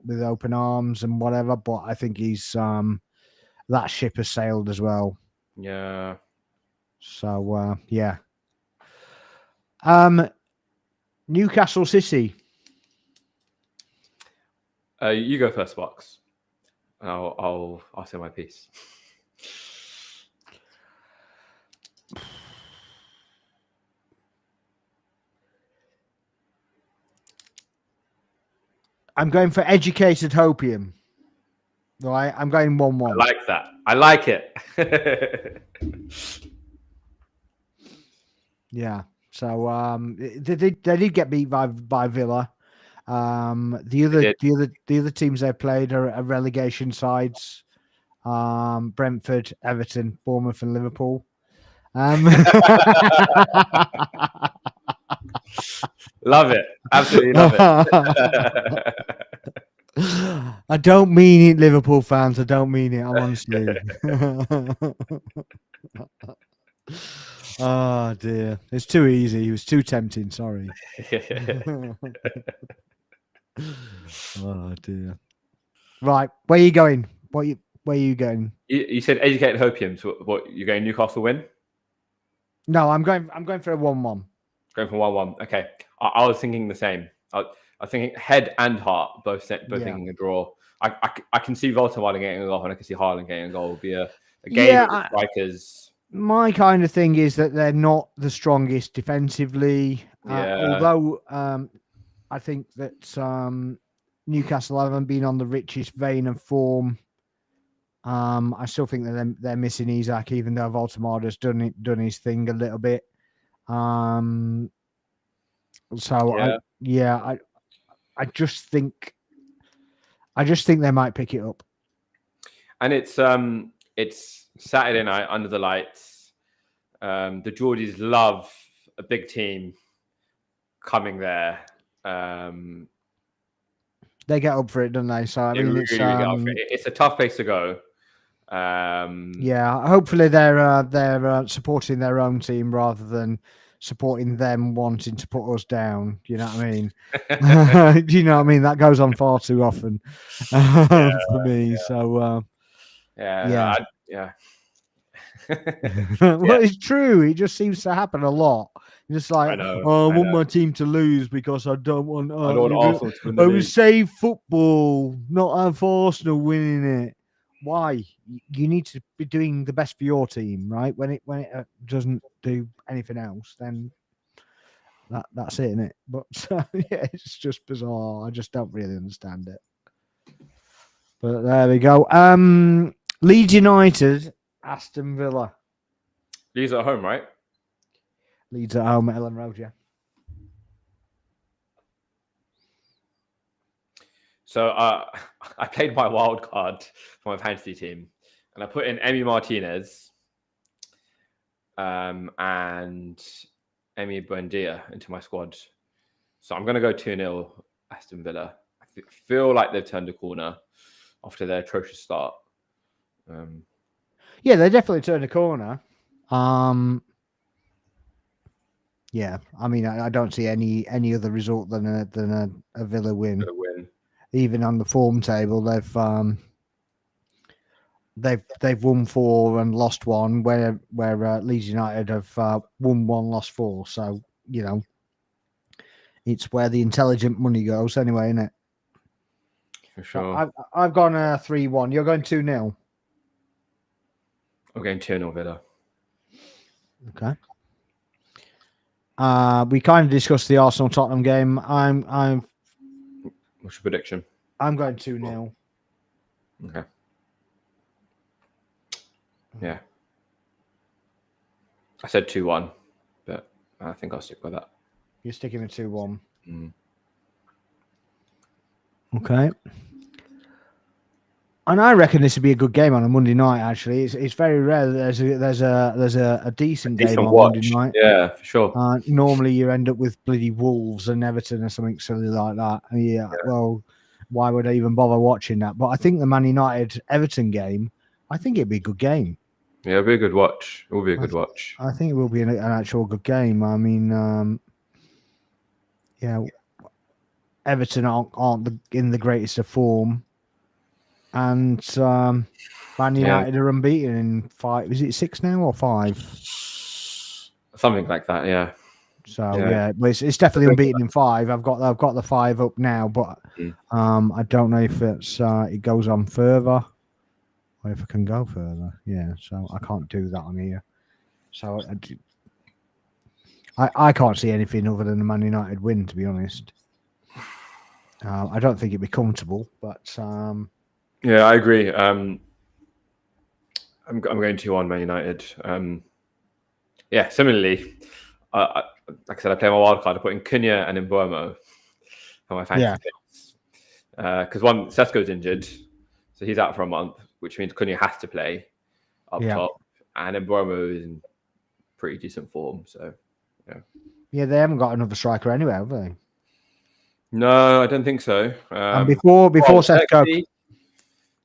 with open arms and whatever. But I think he's that ship has sailed as well.
Yeah.
So yeah. Newcastle City.
You go first, Box. I'll say my piece.
I'm going for educated hopium. Right, I'm going 1-1.
I like that. I like it.
Yeah. So they did get beat by Villa. The other teams they played are relegation sides. Brentford, Everton, Bournemouth, and Liverpool.
Love it. Absolutely love it.
I don't mean it, Liverpool fans. I don't mean it. I'm honestly. Oh dear, it's too easy. It was too tempting. Sorry. Oh dear. Right, where are you going? Where are you going?
You said educated hopium. So what? You're going Newcastle win?
No, I'm going for a 1-1.
Going for 1-1. Okay. I was thinking the same. I was thinking head and heart, both thinking a draw. I can see Voldemort getting a goal, and I can see Haaland getting a goal. It would be a game of the strikers.
My kind of thing is that they're not the strongest defensively. Although I think that Newcastle haven't been on the richest vein of form. I still think that they're missing Isak, even though Voldemort has done his thing a little bit. So yeah. I just think they might pick it up.
And it's Saturday night under the lights. The Geordies love a big team coming there.
They get up for it, don't they? So I mean,
it's a tough place to go.
Yeah, hopefully they're supporting their own team rather than supporting them wanting to put us down. Do you know what I mean? Do you know what I mean? That goes on far too often for me.
Yeah.
So
yeah.
Well, it's true. It just seems to happen a lot. Just like, I want my team to lose because I don't want.
I don't want Arsenal to win the
league.
league.
Save football, not have Arsenal winning it. Why? You need to be doing the best for your team, right? When it doesn't do anything else, then that's it, isn't it? But yeah, it's just bizarre. I just don't really understand it. But there we go. Leeds United, Aston Villa.
Leeds at home, right?
Leeds at home at Ellen Road, yeah.
So I played my wild card for my fantasy team, and I put in Emi Martinez and Emi Buendia into my squad. So I'm going to go 2-0 Aston Villa. I feel like they've turned a corner after their atrocious start.
Yeah, they definitely turned a corner. Yeah, I mean, I don't see any other result than a Villa win. Even on the form table, they've they've won 4 and lost 1, where Leeds United have won 1, lost 4. So it's where the intelligent money goes, anyway, isn't it?
For sure.
So I've gone 3-1. You're going 2-0.
I'm going 2-0 Villa.
Okay. We kind of discussed the Arsenal Tottenham game.
What's your prediction?
I'm going 2-0.
Okay. Yeah. I said 2-1, but I think I'll stick with that.
You're sticking with 2-1.
Mm.
Okay. And I reckon this would be a good game on a Monday night. Actually, it's very rare that there's a decent game on
watch.
Monday night.
Yeah, for sure.
Normally you end up with bloody Wolves and Everton or something silly like that. Yeah. Well, why would I even bother watching that? But I think the Man United Everton game, I think it'd be a good game.
Yeah, it'll be a good watch. It will be a good watch.
I think it will be an actual good game. I mean, Everton aren't in the greatest of form. And Man United are unbeaten in 5. Is it 6 now or 5?
Something like that, yeah.
So but it's definitely unbeaten in 5. I've got the 5 up now, but I don't know if it goes on further or if I can go further. Yeah, so I can't do that on here. So I can't see anything other than the Man United win, to be honest. I don't think it'd be comfortable, but
yeah, I agree. I'm going 2-1 Man United. Yeah, similarly, like I said, I play my wild card. I put in Cunha and in Mbeumo for my fantasy picks. Because one, Sesko's injured, so he's out for a month, which means Cunha has to play up top, and Mbeumo is in pretty decent form. So,
yeah, they haven't got another striker anyway, have they?
No, I don't think so.
And before Sesko,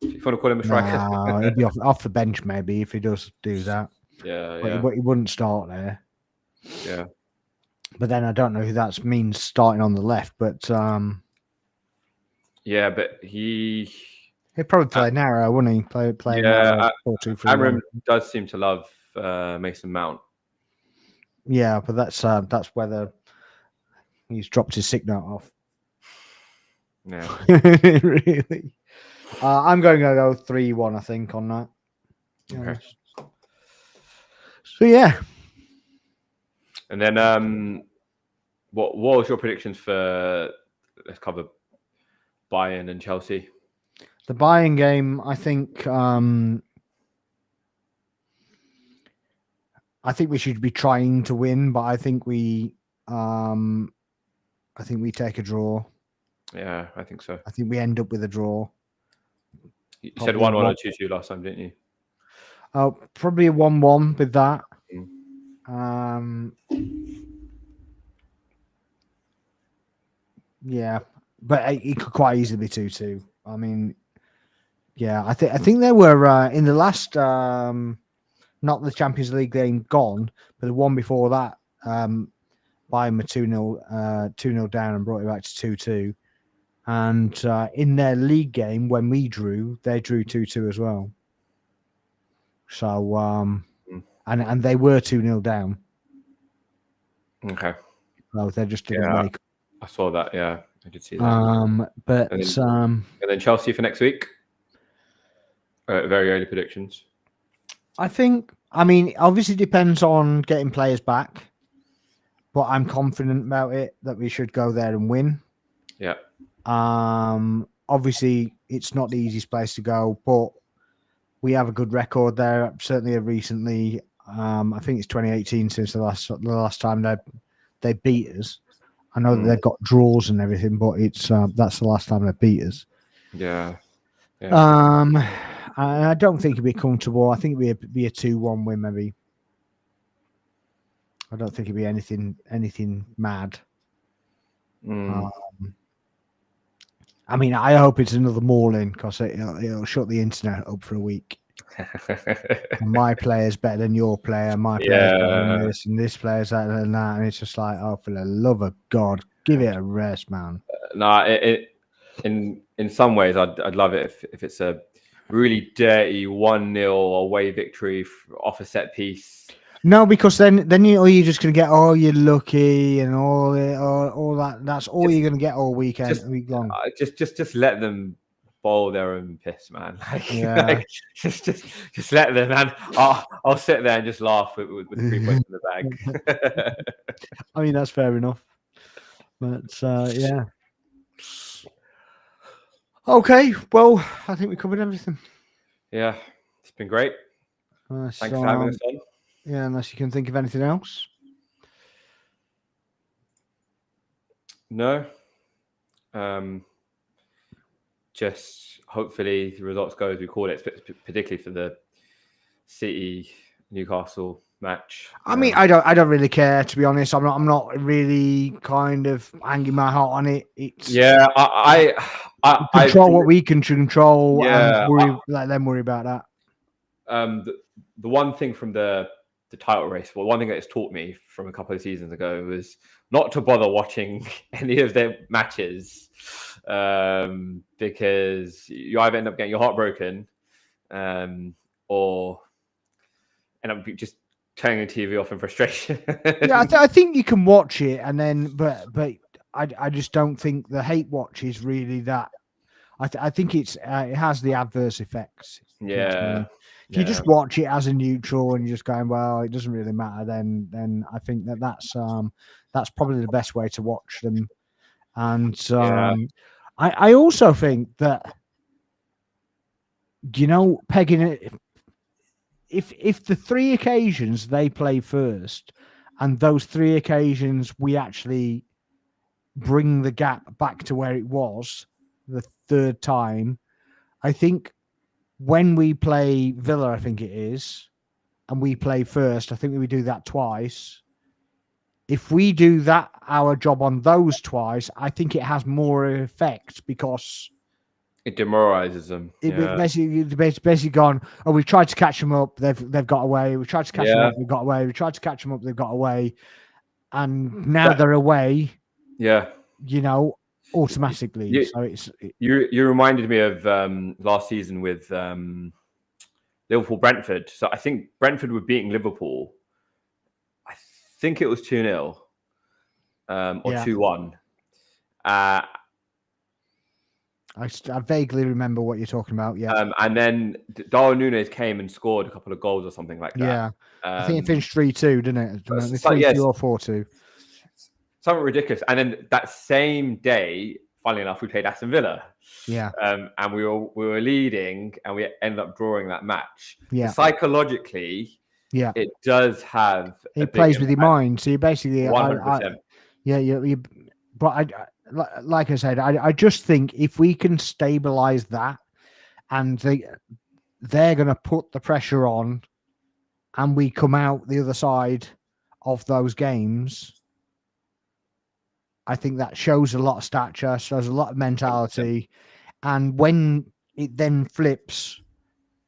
if you want to call him a striker,
no, he'd be off the bench maybe if he does do that.
But
he wouldn't start there.
Yeah.
But then I don't know who that means starting on the left. But
yeah, but he'd
probably play narrow, wouldn't he? Play narrow. 4-2-3-1.
Amram does seem to love Mason Mount.
Yeah, but that's whether he's dropped his sick note off.
Yeah.
Really. I'm going to go 3-1, I think, on that.
Okay.
So yeah.
And then what was your predictions for, let's cover Bayern and Chelsea?
The Bayern game, I think we should be trying to win, but I think we take a draw.
Yeah, I think so.
I think we end up with a draw.
You said 1-1 or 2-2 last time, didn't you?
Oh, probably a 1-1 with that. Yeah, but it could quite easily be 2-2. I mean, yeah, I think they were in the last, not the Champions League game gone, but the one before that, Bayern were 2-0 down and brought it back to 2-2. And in their league game, when we drew, they drew 2-2 as well. So, and they were 2-0 down.
Okay.
So they just didn't wake up.
I saw that, yeah. I did see that.
But
and then Chelsea for next week? Very early predictions.
I mean, obviously depends on getting players back, but I'm confident about it that we should go there and win.
Yeah.
Obviously it's not the easiest place to go, but we have a good record there. Certainly recently, I think it's 2018 since the last time they beat us. I know that they've got draws and everything, but it's that's the last time they beat us.
Yeah.
I don't think it'd be comfortable. I think it'd be a 2-1 win, maybe. I don't think it'd be anything mad. I mean, I hope it's another mauling because it'll shut the internet up for a week. My player's better than your player. My player's better than this, and this player's better than that. And it's just like, oh, for the love of God, give it a rest, man.
In some ways, I'd love it if it's a really dirty 1-0 away victory off a set piece.
No, because then you're just gonna get you're lucky and all that. That's all you're gonna get all week long.
Just let them boil their own piss, man.
Yeah.
Just let them, man. I'll sit there and just laugh with 3 points in the bag.
I mean, that's fair enough. But yeah. Okay, well, I think we covered everything.
Yeah, it's been great. Thanks for having us on.
Yeah, unless you can think of anything else.
No. Just hopefully the results go as we call it, particularly for the City Newcastle match.
I mean, I don't really care, to be honest. I'm not really kind of hanging my heart on it. It's
I
control what we can control.
Yeah,
and let them worry about that.
The one thing from the title race, well, one thing that it's taught me from a couple of seasons ago was not to bother watching any of their matches, because you either end up getting your heart broken, or end up just turning the TV off in frustration.
Yeah, I think you can watch it, and then, but I just don't think the hate watch is really that. I think it has the adverse effects.
Yeah.
If you just watch it as a neutral and you're just going, well, it doesn't really matter, then I think that's probably the best way to watch them. And I also think that, pegging it, if the 3 occasions they play first, and those 3 occasions we actually bring the gap back to where it was the 3rd time, I think when we play Villa, I think it is, and we play first, I think we do that twice. If we do that, our job on those twice, I think it has more effect because
it demoralizes them.
Basically gone, we've tried to catch them up, they've got away. We tried to catch them up, they've got away. We tried to catch them up, they've got away. And now they're away.
Yeah.
Automatically.
You reminded me of last season with Liverpool Brentford. So I think Brentford were beating Liverpool. I think it was 2-0 or 2-1. I
vaguely remember what you're talking about. Yeah.
And then Darwin Núñez came and scored a couple of goals or something like that.
Yeah. I think it finished 3-2, didn't it? 3-2 or 4-2.
Something ridiculous. And then that same day, funnily enough, we played Aston Villa.
Yeah.
And we were leading, and we ended up drawing that match.
Yeah.
Psychologically, it does have.
It plays with your mind. So you basically,
100%.
But like I said, I just think if we can stabilize that, and they're going to put the pressure on, and we come out the other side of those games, I think that shows a lot of stature, shows a lot of mentality, and when it then flips,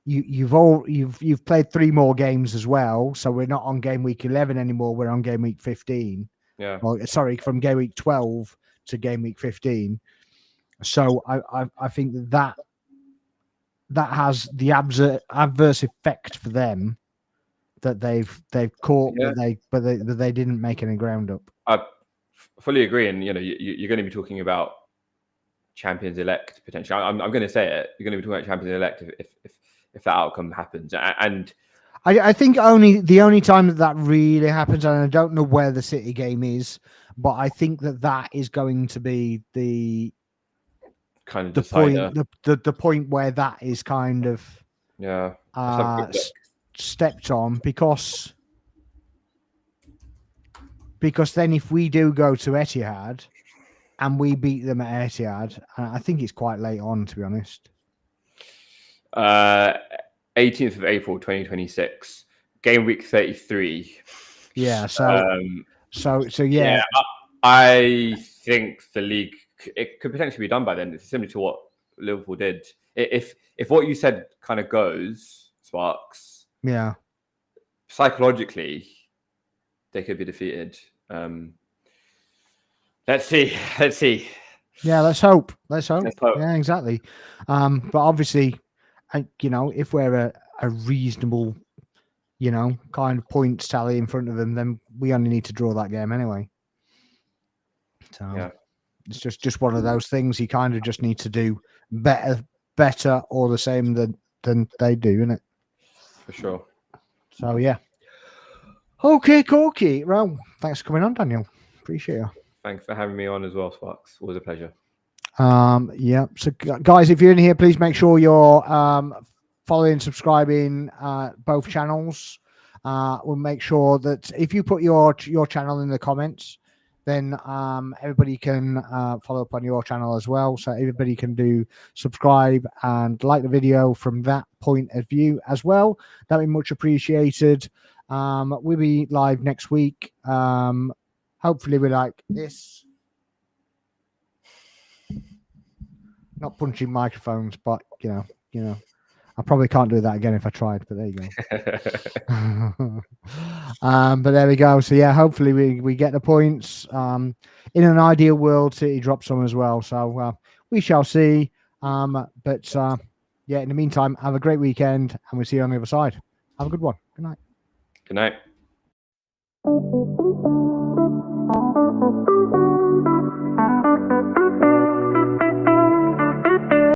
you've played 3 more games as well, so we're not on game week 11 anymore. We're on game week 15.
Yeah.
Well, sorry, from game week 12 to game week 15. So I think that has the adverse effect for them that they've caught, but they didn't make any ground up.
I fully agree, and you're going to be talking about champions elect potentially. I'm going to say it. You're going to be talking about champions elect if that outcome happens. And
I think the only time that really happens, and I don't know where the City game is, but I think that is going to be the
kind of
the point where that is kind of stepped on, because then if we do go to Etihad and we beat them at Etihad, I think it's quite late on, to be honest.
18th of April 2026, game week 33.
Yeah, so yeah.
I think the league, it could potentially be done by then. It's similar to what Liverpool did. If what you said kind of goes, Sparks, psychologically, they could be defeated. Let's see.
Yeah, let's hope. Yeah, exactly. But obviously, you know, if we're a reasonable, you know, kind of points tally in front of them, then we only need to draw that game anyway. So
Yeah.
it's just one of those things. You kind of just need to do better or the same than they do, isn't it?
For sure.
So yeah. Okay, Corky. Well, thanks for coming on, Daniel. Appreciate you.
Thanks for having me on as well, Sparks. Always a pleasure.
Yeah. So guys, if you're in here, please make sure you're following, subscribing both channels. We'll make sure that if you put your channel in the comments, then everybody can follow up on your channel as well. So everybody can do subscribe and like the video from that point of view as well. That'd be much appreciated. We'll be live next week. Hopefully we like this. Not punching microphones, but you know, I probably can't do that again if I tried, but there you go. But there we go. So yeah, hopefully we get the points. In an ideal world, City drop some as well. So we shall see. But yeah, in the meantime, have a great weekend, and we'll see you on the other side. Have a good one. Good night.
Good night.